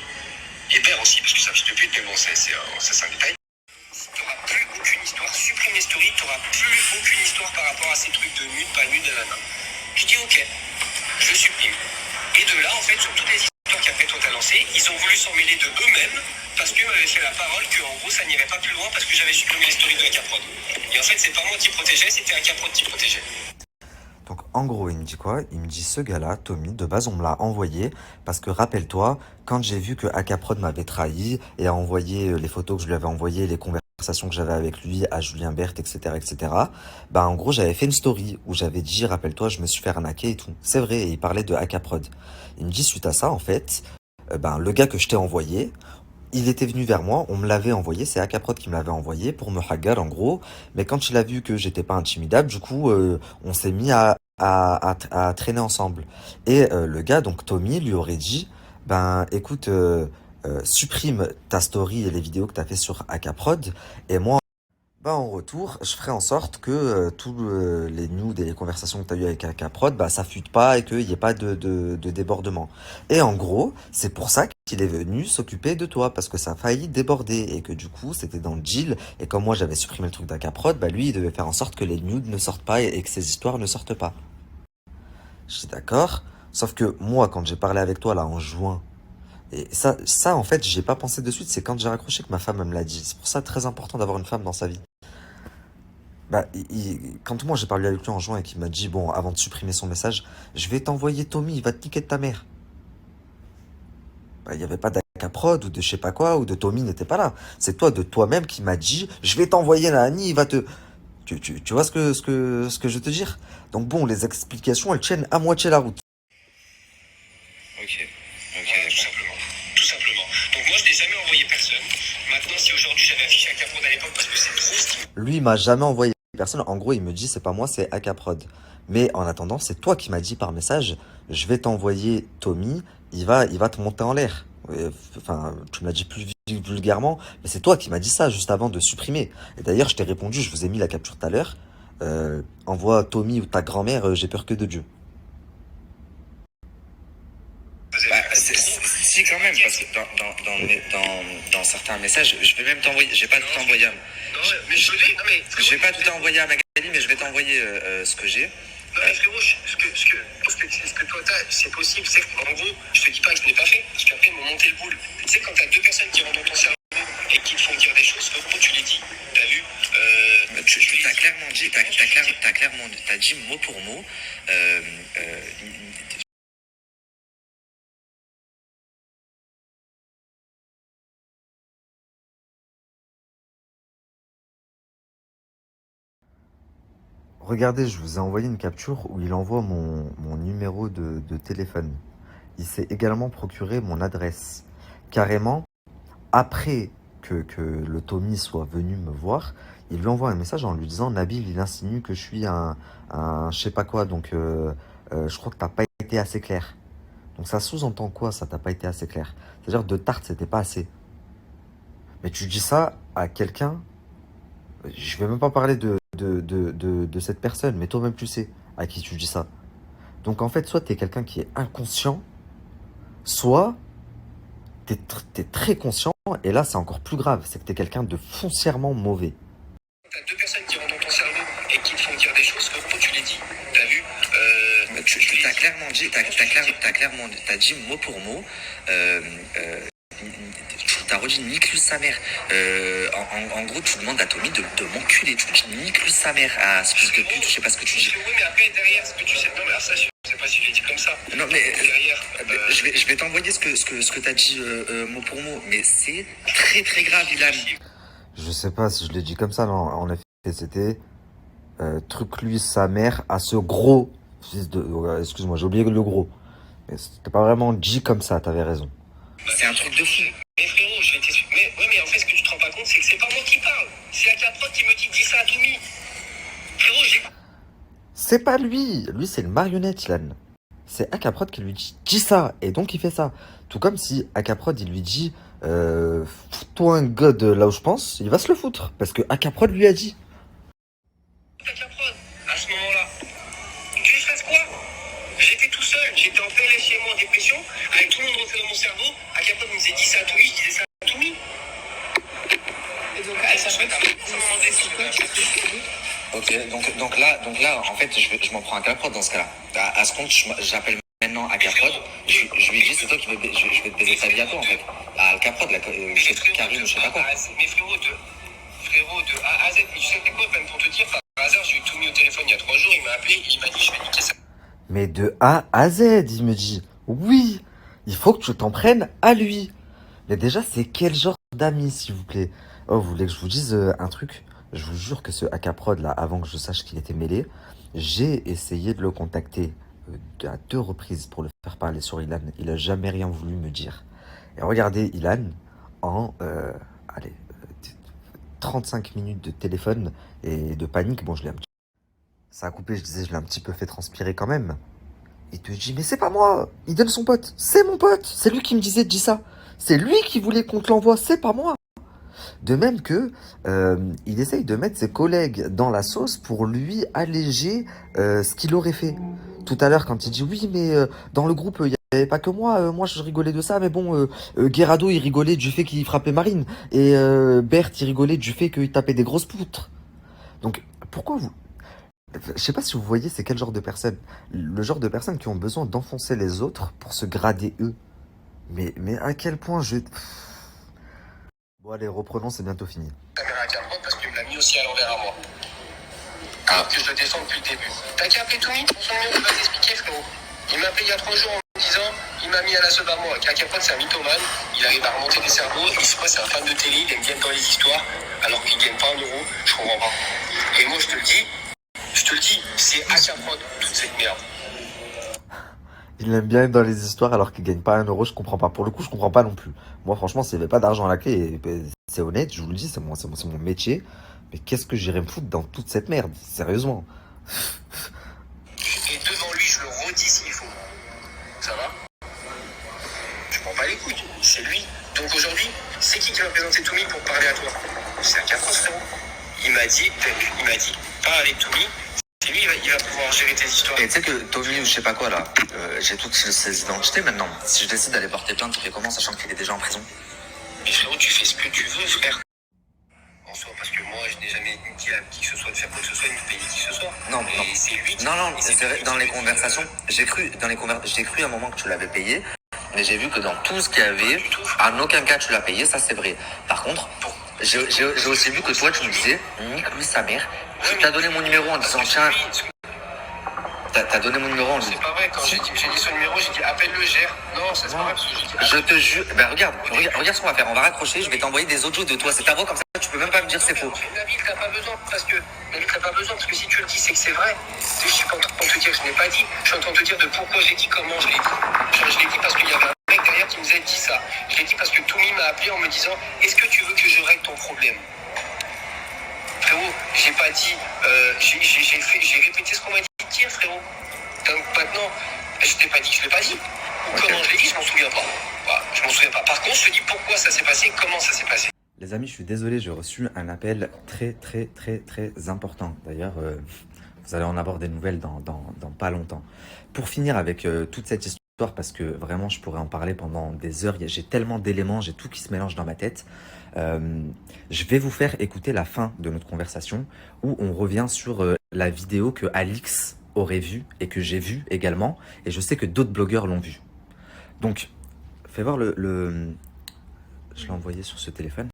Et Père aussi, parce que ça fils de pute, mais bon, c'est un détail. T'auras plus aucune histoire, supprime les stories, t'auras plus aucune histoire par rapport à ces trucs de nude, pas nude, nanana. Je dis ok, je supprime. Et de là, en fait, sur toutes les histoires qu'après toi t'as lancées, ils ont voulu s'en mêler de eux-mêmes, parce qu'ils m'avaient fait la parole qu'en gros ça n'irait pas plus loin parce que j'avais supprimé les stories de Akaprod. Et en fait, c'est pas moi qui protégeais, c'était Akaprod qui protégeait. Donc en gros, il me dit quoi? Il me dit ce gars-là, Tommy, de base on me l'a envoyé parce que rappelle-toi, quand j'ai vu que Akaprod m'avait trahi et a envoyé les photos que je lui avais envoyées, les conversations que j'avais avec lui, à Julien Berthe, etc., bah en gros j'avais fait une story où j'avais dit, rappelle-toi, je me suis fait arnaquer et tout. C'est vrai, et il parlait de Akaprod. Il me dit suite à ça, en fait, ben le gars que je t'ai envoyé, il était venu vers moi, on me l'avait envoyé, c'est Akaprod qui me l'avait envoyé pour me hagar en gros, mais quand il a vu que j'étais pas intimidable, du coup on s'est mis à traîner ensemble. Et le gars, donc Tommy, lui aurait dit, ben écoute, supprime ta story et les vidéos que t'as fait sur Akaprod, et moi, bah en retour, je ferai en sorte que tous les nudes et les conversations que tu as eues avec Akaprod, bah ça fuite pas et qu'il n'y ait pas de débordement. Et en gros, c'est pour ça qu'il est venu s'occuper de toi, parce que ça a failli déborder et que du coup, c'était dans le deal. Et comme moi, j'avais supprimé le truc d'Akaprod, bah lui, il devait faire en sorte que les nudes ne sortent pas et que ces histoires ne sortent pas. Je suis d'accord, sauf que moi, quand j'ai parlé avec toi là en juin, et ça en fait, j'ai pas pensé de suite, c'est quand j'ai raccroché que ma femme elle me l'a dit. C'est pour ça très important d'avoir une femme dans sa vie. Bah, quand moi j'ai parlé avec lui en juin et qu'il m'a dit, bon, avant de supprimer son message, je vais t'envoyer Tommy, il va te niquer de ta mère. Bah, il n'y avait pas d'Akaprod ou de je sais pas quoi, ou de Tommy n'était pas là. C'est toi de toi-même qui m'a dit, je vais t'envoyer Nani, il va te... Tu vois ce que je veux te dire? Donc bon, les explications, elles tiennent à moitié la route. Ok. Voilà, tout simplement. Tout simplement. Donc moi, je n'ai jamais envoyé personne. Maintenant, si aujourd'hui j'avais affiché Akaprod à l'époque parce que c'est trop stylé. Lui, il m'a jamais envoyé personne. En gros, il me dit, c'est pas moi, c'est Akaprod. Mais en attendant, c'est toi qui m'as dit par message, je vais t'envoyer Tommy, il va te monter en l'air. Enfin, tu me l'as dit plus vulgairement, mais c'est toi qui m'as dit ça juste avant de supprimer. Et d'ailleurs, je t'ai répondu, je vous ai mis la capture tout à l'heure. Envoie Tommy ou ta grand-mère, j'ai peur que de Dieu. Bah, si quand même, parce que dans certains messages, je vais même t'envoyer, je vais pas tout t'envoyer à... Non, mais je l'ai, non mais... Je vais pas tout t'envoyer à Magali, mais je vais t'envoyer ce que j'ai. Non mais frérot, ce que toi t'as, c'est possible, c'est en gros, je te dis pas que je l'ai pas fait, parce qu'après ils m'ont monté le boule. Tu sais, quand t'as deux personnes qui rentrent dans ton cerveau et qui te font dire des choses, en gros tu les dis, t'as vu T'as clairement dit, t'as dit mot pour mot, Regardez, je vous ai envoyé une capture où il envoie mon numéro de téléphone. Il s'est également procuré mon adresse. Carrément, après que le Tommy soit venu me voir, il lui envoie un message en lui disant, Nabil, il insinue que je suis un je sais pas quoi, donc je crois que t'as pas été assez clair. Donc ça sous-entend quoi, ça, t'as pas été assez clair? C'est-à-dire de tarte, c'était pas assez. Mais tu dis ça à quelqu'un, je vais même pas parler de cette personne, mais toi-même tu sais à qui tu dis ça. Donc en fait, soit t'es quelqu'un qui est inconscient, soit t'es très conscient, et là c'est encore plus grave, c'est que t'es quelqu'un de foncièrement mauvais. t'as deux personnes qui rentrent dans ton cerveau et qui te font dire des choses, en gros tu les dis, t'as vu t'as clairement dit, t'as dit mot pour mot, t'as redit nique-lui sa mère. En gros, tu demandes à Tommy de m'enculer. Tu dis nique-lui sa mère à ce fils de pute, je sais pas ce que tu dis. Oui, mais après, derrière, ce que tu sais, non, mais ça, je sais pas si je l'ai dit comme ça. Non, mais derrière, je vais t'envoyer ce que t'as dit mot pour mot, mais c'est très très grave, Ilan. Je sais pas si je l'ai dit comme ça, non, en effet, c'était truc-lui sa mère à ce gros fils de... excuse-moi, j'ai oublié le gros. Mais c'était pas vraiment dit comme ça, t'avais raison. C'est un truc de fou. Mais frérot, je vais t'expliquer. Mais en fait, ce que tu te rends pas compte, c'est que c'est pas moi qui parle. C'est Akaprod qui me dit dis ça à Tommy. Frérot, j'ai... C'est pas lui, lui c'est le marionnette, Ilan. C'est Akaprod qui lui dit, dis ça, et donc il fait ça. Tout comme si Akaprod il lui dit, fous-toi un god là où je pense, il va se le foutre, parce que Akaprod lui a dit. T'as Ok, donc là, en fait, je m'en prends à Caprod dans ce cas-là. À ce compte, j'appelle maintenant à Caprod. Je lui dis, c'est toi qui je vais te baiser ta vie à toi, en fait. À Caprod, là, chez Karine, je sais pas quoi. Mais frérot, de A à Z, mais tu sais quoi, même pour te dire, par hasard, j'ai eu Toumi au téléphone il y a 3 jours, il m'a appelé, il m'a dit, je vais niquer ça. Mais de A à Z, il me dit. Oui, il faut que tu t'en prennes à lui. Mais déjà, c'est quel genre d'ami, s'il vous plaît? Oh, vous voulez que je vous dise un truc? Je vous jure que ce AK-Prod, là, avant que je sache qu'il était mêlé, j'ai essayé de le contacter à 2 reprises pour le faire parler sur Ilan. Il a jamais rien voulu me dire. Et regardez Ilan en, allez, 35 minutes de téléphone et de panique. Bon, je l'ai un petit... Ça a coupé, je disais, je l'ai un petit peu fait transpirer quand même. Il te dit, mais c'est pas moi. Il donne son pote. C'est mon pote. C'est lui qui me disait, dis ça. C'est lui qui voulait qu'on te l'envoie. C'est pas moi. De même que il essaye de mettre ses collègues dans la sauce pour lui alléger ce qu'il aurait fait. Tout à l'heure, quand il dit oui, mais dans le groupe, il n'y avait pas que moi. Moi, je rigolais de ça, mais bon, Guerrado, il rigolait du fait qu'il frappait Marine. Et Berthe, il rigolait du fait qu'il tapait des grosses poutres. Donc, pourquoi vous... Je sais pas si vous voyez, c'est quel genre de personnes. Le genre de personnes qui ont besoin d'enfoncer les autres pour se grader eux. Mais à quel point je... Bon allez, reprenons, c'est bientôt fini. Caméra à Caprod parce qu'il me l'a mis aussi à l'envers à moi. Alors que je le descends depuis le début. T'as qu'à appeler Toumi, son numéro, il va t'expliquer, frérot. Il m'a appelé il y a 3 jours en me disant, il m'a mis à la sub à moi. Caprod, c'est un mythomane, il arrive à remonter des cerveaux, il se passe, c'est un fan de télé, il aime bien dans les histoires, alors qu'il gagne pas 1 euro, je comprends pas. Et moi, je te le dis, c'est à Caprod, toute cette merde. Il aime bien être dans les histoires alors qu'il gagne pas 1 euro, je comprends pas. Pour le coup, je comprends pas non plus. Moi, franchement, s'il y avait pas d'argent à la clé, c'est honnête, je vous le dis, c'est mon métier. Mais qu'est-ce que j'irais me foutre dans toute cette merde, sérieusement? Et devant lui, je le redis s'il faut. Ça va? Je prends pas les couilles, c'est lui. Donc aujourd'hui, c'est qui va présenter Toumi pour parler à toi? C'est un Caprod, frérot. Il m'a dit, pas avec Toumi. C'est lui, il va pouvoir gérer tes histoires. Et tu sais que Tommy ou je sais pas quoi là, j'ai toutes ses identités maintenant. Si je décide d'aller porter plainte, tu fais comment, sachant qu'il est déjà en prison? Mais frérot, tu fais ce que tu veux, frère. En soi, parce que moi, je n'ai jamais dit à qui que ce soit de faire quoi que ce soit, ni de payer qui que ce soit. Non, et non. c'est lui qui... Non, c'est vrai, dans les conversations, j'ai cru à un moment que tu l'avais payé, mais j'ai vu que dans tout ce qu'il y avait, en aucun cas tu l'as payé, ça c'est vrai. Par contre, j'ai aussi vu que toi tu me disais, nique-lui sa mère, tu t'as donné mon numéro en disant, tiens, t'as donné mon numéro en disant... C'est pas vrai, quand j'ai dit son numéro, j'ai dit appelle-le, gère. Non, ça c'est pas vrai, parce que j'ai dit... Je te jure, ben regarde ce qu'on va faire, on va raccrocher, je vais t'envoyer des audios de toi, c'est ta voix comme ça, tu peux même pas me dire c'est faux. Nabil, t'as pas besoin, parce que si tu le dis, c'est que c'est vrai. Je suis pas en train de te dire que je n'ai pas dit, je suis en train de te dire de pourquoi je l'ai dit, comment je l'ai dit. Je l'ai dit parce qu'il y avait un mec derrière qui me disait dis ça. Je l'ai dit parce que Toumi m'a appelé en me disant est-ce que tu veux que je règle ton problème? Frérot, j'ai pas dit, j'ai répété ce qu'on m'a dit de dire, frérot. Donc maintenant, je t'ai pas dit que je l'ai pas dit. Ou Okay. comment je l'ai dit, je m'en souviens pas. Voilà, je m'en souviens pas. Par contre, je te dis pourquoi ça s'est passé, comment ça s'est passé. Les amis, je suis désolé, j'ai reçu un appel très important. D'ailleurs, vous allez en avoir des nouvelles dans pas longtemps. Pour finir avec toute cette histoire, parce que vraiment, je pourrais en parler pendant des heures. J'ai tellement d'éléments, j'ai tout qui se mélange dans ma tête. Je vais vous faire écouter la fin de notre conversation où on revient sur la vidéo que Alix aurait vue et que j'ai vue également. Et je sais que d'autres blogueurs l'ont vue. Donc, fais voir le... Je l'ai envoyé sur ce téléphone.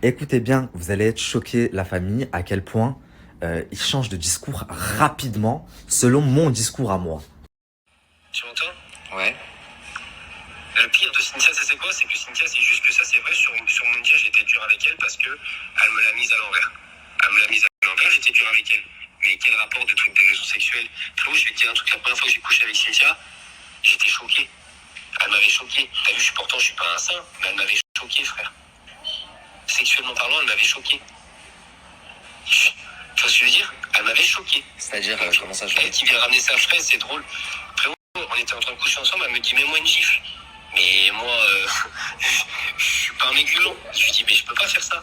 Écoutez bien, vous allez être choqués, la famille, à quel point il change de discours rapidement selon mon discours à moi. Tu m'entends? Ouais. Le pire de Cynthia, c'est quoi? C'est que Cynthia, c'est juste que ça, c'est vrai, sur Mundia, j'étais dur avec elle parce que elle me l'a mise à l'envers. Elle me l'a mise à l'envers, j'étais dur avec elle. Mais quel rapport de trucs d'agression sexuelle? Frérot, je vais te dire un truc, la première fois que j'ai couché avec Cynthia, j'étais choqué. Elle m'avait choqué. T'as vu, pourtant, je suis pas un saint, mais elle m'avait choqué, frère. Sexuellement parlant, elle m'avait choqué. Tu vois ce que je veux dire? Elle m'avait choqué. C'est-à-dire, comment ça, Elle qui vient ramener sa fraise, c'est drôle. Frérot, on était en train de coucher ensemble, elle me dit, mets-moi une gifle. Mais moi, je suis pas un mec violent. Je lui dis, mais je peux pas faire ça.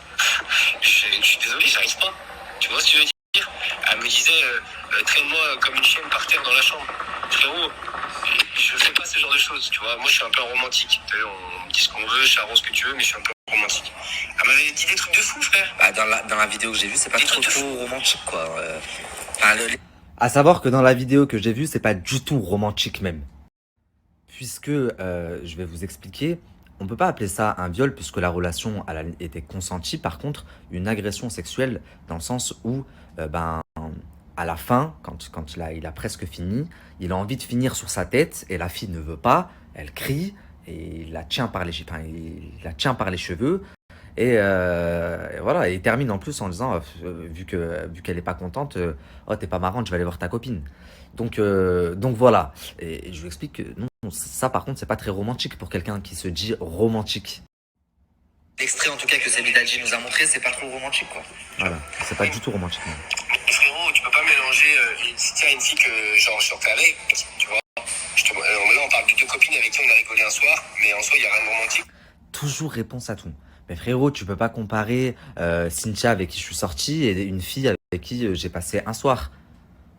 Je suis désolé, j'arrive pas. Tu vois ce que je veux dire? Elle me disait, traîne-moi comme une chienne par terre dans la chambre. Frérot, je fais pas ce genre de choses, tu vois. Moi, je suis un peu un romantique. On me dit ce qu'on veut, je ce que tu veux, mais je suis un peu romantique. Elle m'avait dit des trucs de fou, frère. Bah, dans la vidéo que j'ai vue, c'est pas trop romantique, quoi. Enfin, À savoir que dans la vidéo que j'ai vue, c'est pas du tout romantique même. Puisque, je vais vous expliquer, on peut pas appeler ça un viol puisque la relation elle a été consentie. Par contre, une agression sexuelle dans le sens où, à la fin, quand il a presque fini, il a envie de finir sur sa tête et la fille ne veut pas, elle crie et il la tient par les cheveux. Et voilà, et il termine en plus en disant, vu qu'elle est pas contente, oh t'es pas marrante, je vais aller voir ta copine. Donc voilà, et je vous explique que non, ça par contre c'est pas très romantique pour quelqu'un qui se dit romantique. l'extrait en tout cas que Seb Dadji nous a montré, c'est pas trop romantique, quoi. Voilà, c'est pas du tout romantique. Non. Frérot, tu peux pas mélanger si t'as une fille que genre je sortais avec, tu vois. Là on parle de deux copines avec qui on a rigolé un soir, mais en soi il y a rien de romantique. Toujours réponse à tout. Mais frérot, tu peux pas comparer Cynthia avec qui je suis sorti et une fille avec qui j'ai passé un soir.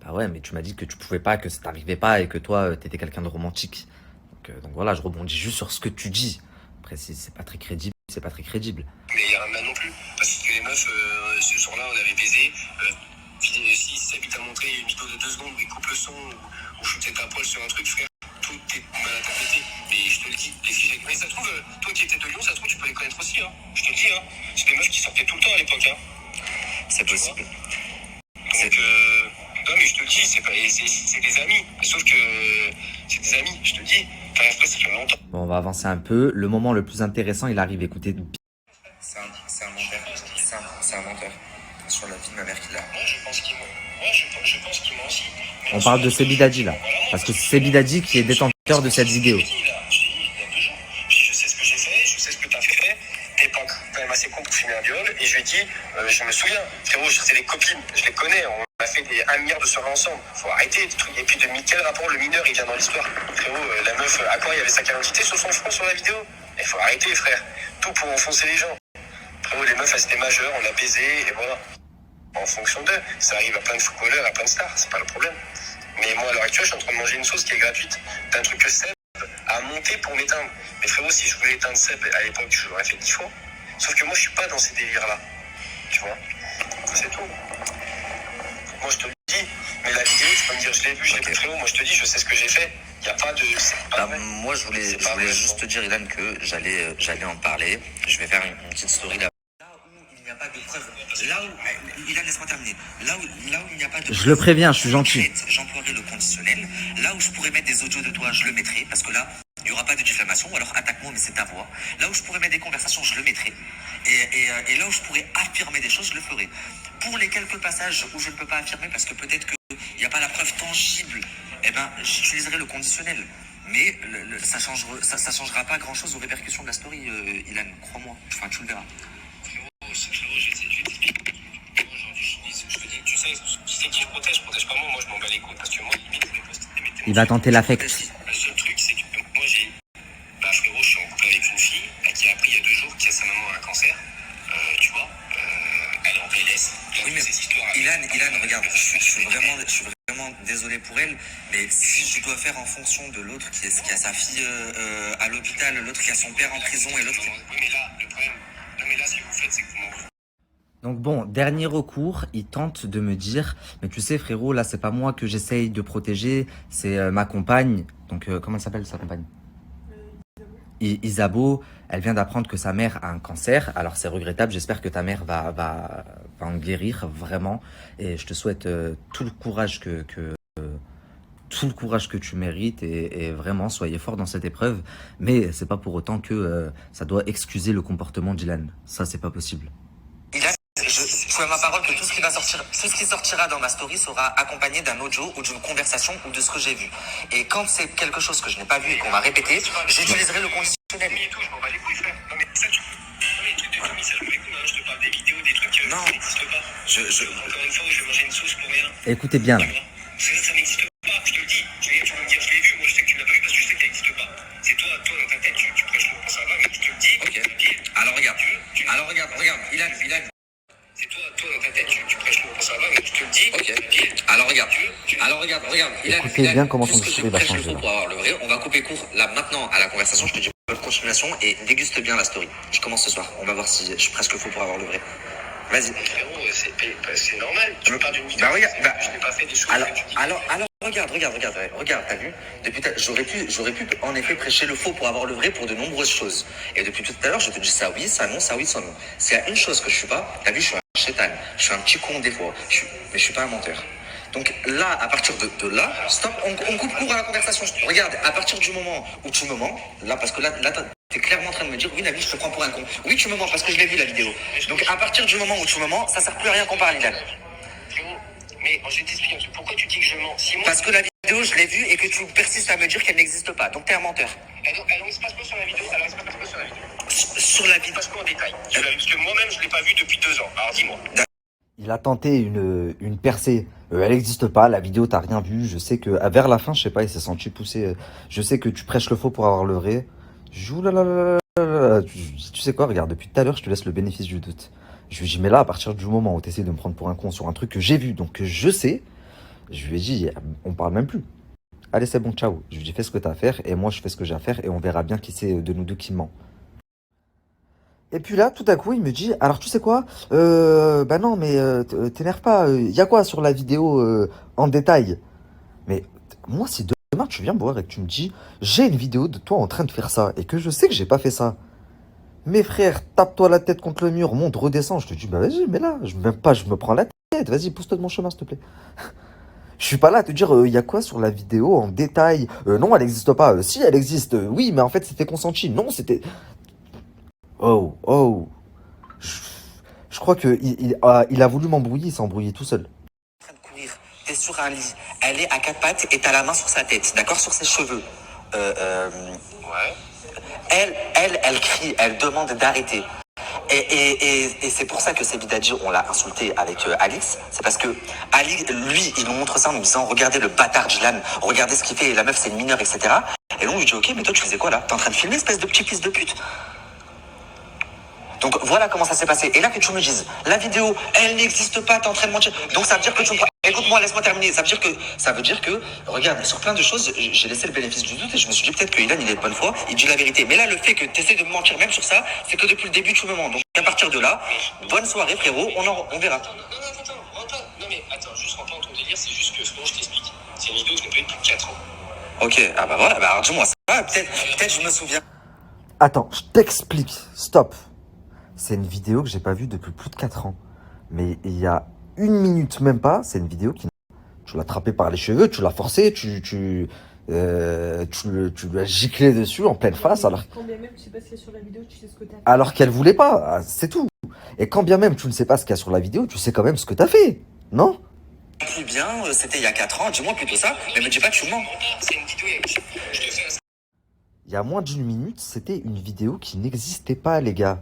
Bah ouais, mais tu m'as dit que tu pouvais pas, que ça t'arrivait pas et que toi, t'étais quelqu'un de romantique. Donc voilà, je rebondis juste sur ce que tu dis. Après, c'est pas très crédible, c'est pas très crédible. Mais il y a rien de mal non plus. Parce que les meufs, ce jour-là, on avait baisé. Si Sabine t'a montré une vidéo de 2 secondes où il coupe le son, ou shooter ta poche sur un truc, frère, tout est mal à tapeter. Et je te le dis, les filles, mais ça se trouve, toi qui étais de Lyon, ça se trouve, tu peux les connaître aussi, hein. Je te le dis, hein. C'est des meufs qui sortaient tout le temps à l'époque, hein. C'est possible. Donc, non, mais je te le dis, c'est des amis. Sauf que c'est des amis, je te le dis. Enfin, après, ça fait longtemps. Bon, on va avancer un peu. Le moment le plus intéressant, il arrive. Écoutez. C'est un menteur. C'est un menteur. Sur la vie de ma mère qu'il a. Moi, je pense qu'il ment. Moi, je pense qu'il ment aussi. Mais On parle de Seb Dadji là. Parce que c'est Seb Dadji qui est détenteur de cette vidéo. Je sais ce que j'ai fait, je sais ce que t'as fait. T'es pas quand même assez con pour filmer un viol. Et je lui ai dit, je me souviens, frérot, c'est des copines, je les connais. On a fait 1 milliard de soirées ensemble. Faut arrêter des trucs. Et puis, quel rapport le mineur il vient dans l'histoire? Frérot, la meuf, à quoi il y avait sa carte d'identité sur son front sur la vidéo? Il faut arrêter, frère. Tout pour enfoncer les gens. Frérot, les meufs, elles étaient majeures, on a baisé, et voilà. En fonction d'eux, ça arrive à plein de footballeurs, à plein de stars, c'est pas le problème. Mais moi, à l'heure actuelle, je suis en train de manger une sauce qui est gratuite. T'as un truc que Seb a monté pour m'éteindre. Mais frérot, si je voulais éteindre Seb à l'époque, je l'aurais fait 10 fois. Sauf que moi, je suis pas dans ces délires-là. Tu vois? C'est tout. Moi, je te le dis. Mais la vidéo, tu peux me dire, je l'ai vu, frérot. Moi, je te dis, je sais ce que j'ai fait. Il n'y a pas de. Moi, je voulais juste te dire, Ilan, que j'allais en parler. Je vais faire une petite story là. Il n'y a pas de preuve. Là où, Ilan, laisse-moi terminer. Là où il n'y a pas de preuve. Je le préviens, je suis gentil. J'emploierai le conditionnel. Là où je pourrais mettre des audios de toi, je le mettrai. Parce que là, il n'y aura pas de diffamation. Ou alors attaque-moi, mais c'est ta voix. Là où je pourrais mettre des conversations, je le mettrai. Et là où je pourrais affirmer des choses, je le ferai. Pour les quelques passages où je ne peux pas affirmer, parce que peut-être qu'il n'y a pas la preuve tangible, eh ben, j'utiliserai le conditionnel. Mais ça changera pas grand-chose aux répercussions de la story, Ilan. Crois-moi. Enfin, tu le verras. Frérot, je t'explique. Aujourd'hui, je te dis, tu sais qui je protège pas moi, je m'en bats les couilles. Parce que moi, limite, je vais poster mes témoins. Il va tenter l'affect. Le seul truc, c'est que moi, frérot, je suis en couple avec une fille qui a appris il y a 2 jours que sa maman a un cancer. Tu vois, elle est en PLS. Oui, mais Ilan, regarde, je suis vraiment désolé pour elle, mais si je dois faire en fonction de l'autre qui a sa fille à l'hôpital, l'autre qui a son père en prison et l'autre qui... Oui, mais là, le problème, non, mais là, ce que vous faites, c'est que vous m'en... Donc bon, dernier recours, il tente de me dire, mais tu sais frérot, là c'est pas moi que j'essaye de protéger, c'est ma compagne. Donc comment elle s'appelle sa compagne? Isabeau, elle vient d'apprendre que sa mère a un cancer. Alors c'est regrettable, j'espère que ta mère va en guérir vraiment. Et je te souhaite tout le courage que tu mérites et vraiment soyez fort dans cette épreuve. Mais c'est pas pour autant que ça doit excuser le comportement d'Ilan. Ça c'est pas possible. Ilan, je ma parole que tout ce qui sortira dans ma story sera accompagné d'un audio ou d'une conversation ou de ce que j'ai vu. Et quand c'est quelque chose que je n'ai pas vu et qu'on va répéter, j'utiliserai le conditionnel. Et tout, je m'en bats les couilles, frère. Non, mais ça, tu peux. Non, mais les trucs de famille, ça, je m'en bats les couilles. Je te parle des vidéos, des trucs qui n'existent pas. Encore une fois, je vais manger une sauce pour rien. Écoutez bien là. Ça n'existe pas, je te le dis. Tu vas me dire, je l'ai vu. Moi, je sais que tu l'as pas vu parce que je sais que ça n'existe pas. C'est toi, dans ta tête, tu prêches le pour ça va, mais je te le dis. Ok. Alors regarde, Ilan. C'est toi, dans ta tête, tu prêches le pour ça va, mais je te le dis. Ok. Alors regarde, Ilan. Écoutez bien comment son tout ce que discours je va prêche le changer. faux pour avoir le vrai, on va couper court là maintenant à la conversation, je te dis le consultation et déguste bien la story. Je commence ce soir. On va voir si je suis presque faux pour avoir le vrai. Vas-y. Frérot, c'est normal. Tu me parles d'une vidéo. Bah regarde, bah, je n'ai pas fait des choses alors, que tu dis. alors, regarde, t'as vu? Depuis j'aurais pu en effet prêcher le faux pour avoir le vrai pour de nombreuses choses. Et depuis tout à l'heure, je te dis ça oui, ça non, ça oui, ça non. S'il y a une chose que je suis pas, t'as vu, je suis un chétan, je suis un petit con des fois, mais je suis pas un menteur. Donc là, à partir de là, stop, on coupe court à la conversation. Regarde, à partir du moment où tu me mens, là, parce que là t'es clairement en train de me dire, oui, Nabil, je te prends pour un con. Oui, tu me mens parce que je l'ai vu la vidéo. Donc à partir du moment où tu me mens, ça sert plus à rien qu'on parle, Ilan. Mais je vais t'expliquer un truc. Pourquoi tu dis que je mens? Si moi, Parce que la vidéo, je l'ai vue et que tu persistes à me dire qu'elle n'existe pas. Donc t'es un menteur. il se passe quoi sur la vidéo? Alors, il se passe quoi sur la vidéo? Sur la Il se vidéo. passe quoi en détail? Tu l'as vu? Parce que moi-même, je l'ai pas vu depuis 2 ans. Alors, dis-moi. Il a tenté une percée. Elle n'existe pas, la vidéo, t'as rien vu. Je sais que vers la fin, je sais pas, il s'est senti pousser. Je sais que tu prêches le faux pour avoir le vrai. Tu sais quoi, regarde, depuis tout à l'heure, je te laisse le bénéfice du doute. Je lui ai dit, mais là, à partir du moment où tu essaies de me prendre pour un con sur un truc que j'ai vu, donc que je sais, je lui ai dit, on parle même plus. Allez, c'est bon, ciao. Je lui ai dit, fais ce que t'as à faire, et moi, je fais ce que j'ai à faire, et on verra bien qui c'est de nous deux qui ment. Et puis là, tout à coup, il me dit, alors tu sais quoi, bah non, mais t'énerve pas, y a quoi sur la vidéo en détail? Mais moi, si demain tu viens me voir et que tu me dis, j'ai une vidéo de toi en train de faire ça, et que je sais que j'ai pas fait ça, mes frères, tape-toi la tête contre le mur, monte, redescends, je te dis, bah vas-y, mais là, même pas, je me prends la tête, vas-y, pousse-toi de mon chemin, s'il te plaît. Je suis pas là à te dire, y a quoi sur la vidéo en détail? Non, elle existe pas. Si, elle existe. Oui, mais en fait, c'était consenti. Non, c'était. Oh. Je, je crois que il a voulu m'embrouiller, il s'est embrouillé tout seul. En train de courir, t'es sur un lit, elle est à quatre pattes et t'as la main sur sa tête, d'accord, sur ses cheveux. Ouais. Elle crie, elle demande d'arrêter. Et c'est pour ça que ces Bidadji, on l'a insulté avec Alix. C'est parce que Ali, lui, il nous montre ça en nous disant, regardez le bâtard Dylan, regardez ce qu'il fait, la meuf c'est une mineure, etc. Et là on lui dit, ok, mais toi tu faisais quoi là? T'es en train de filmer, espèce de petit fils de pute? Donc voilà comment ça s'est passé. Et là que tu me dises, la vidéo, elle n'existe pas, t'es en train de mentir. Donc ça veut dire que tu me... Écoute-moi, laisse-moi terminer. Ça veut dire que, regarde, sur plein de choses, j'ai laissé le bénéfice du doute et je me suis dit peut-être que Ilan, il est de bonne foi, il dit la vérité. Mais là, le fait que tu essaies de me mentir même sur ça, c'est que depuis le début, tu me mens. Donc à partir de là, bonne soirée frérot, on verra. Non, mais attends, juste rentre dans ton délire, c'est juste que ce que je t'explique. C'est une vidéo que je n'ai pas eu depuis 4 ans. Ok, ah bah voilà, bah alors dis-moi ça. Ah, peut-être je me souviens. Attends, je t'explique. Stop. C'est une vidéo que j'ai pas vue depuis plus de 4 ans. Mais il y a 1 minute même pas, c'est une vidéo qui... Tu l'as attrapé par les cheveux, tu l'as forcé, tu lui as giclé dessus en pleine face Quand bien même tu sais pas ce qu'il y a sur la vidéo, tu sais ce que t'as fait. alors qu'elle voulait pas, ah, c'est tout. Et quand bien même tu ne sais pas ce qu'il y a sur la vidéo, tu sais quand même ce que t'as fait, non? Plus bien, c'était il y a 4 ans, dis-moi plutôt ça, mais me dis pas que tu mens. C'est une vidéo, je te fais un... Il y a moins d'1 minute, c'était une vidéo qui n'existait pas, les gars.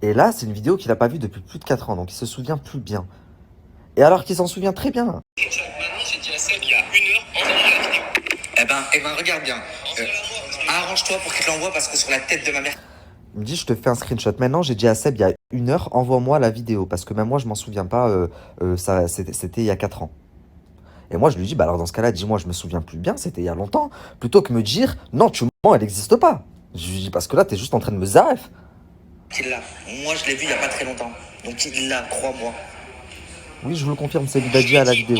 Et là, c'est une vidéo qu'il a pas vue depuis plus de 4 ans, donc il se souvient plus bien. Et alors qu'il s'en souvient très bien. Maintenant, j'ai dit à Seb il y a 1 heure, envoie-moi la vidéo. Eh ben, regarde bien. Arrange-toi pour qu'il te l'envoie parce que sur la tête de ma mère. Il me dit, je te fais un screenshot. Maintenant, j'ai dit à Seb, il y a 1 heure, envoie-moi la vidéo. Parce que même moi, je m'en souviens pas, c'était il y a 4 ans. Et moi, je lui dis, bah alors dans ce cas-là, dis-moi, je me souviens plus bien, c'était il y a longtemps. Plutôt que me dire, non, tu mens, elle n'existe pas. Je lui dis, parce que là, t'es juste en train de me zaref. Il l'a. Moi, je l'ai vu il y a pas très longtemps. Donc il l'a, crois-moi. Oui, je vous le confirme, c'est Bidadji à la vidéo.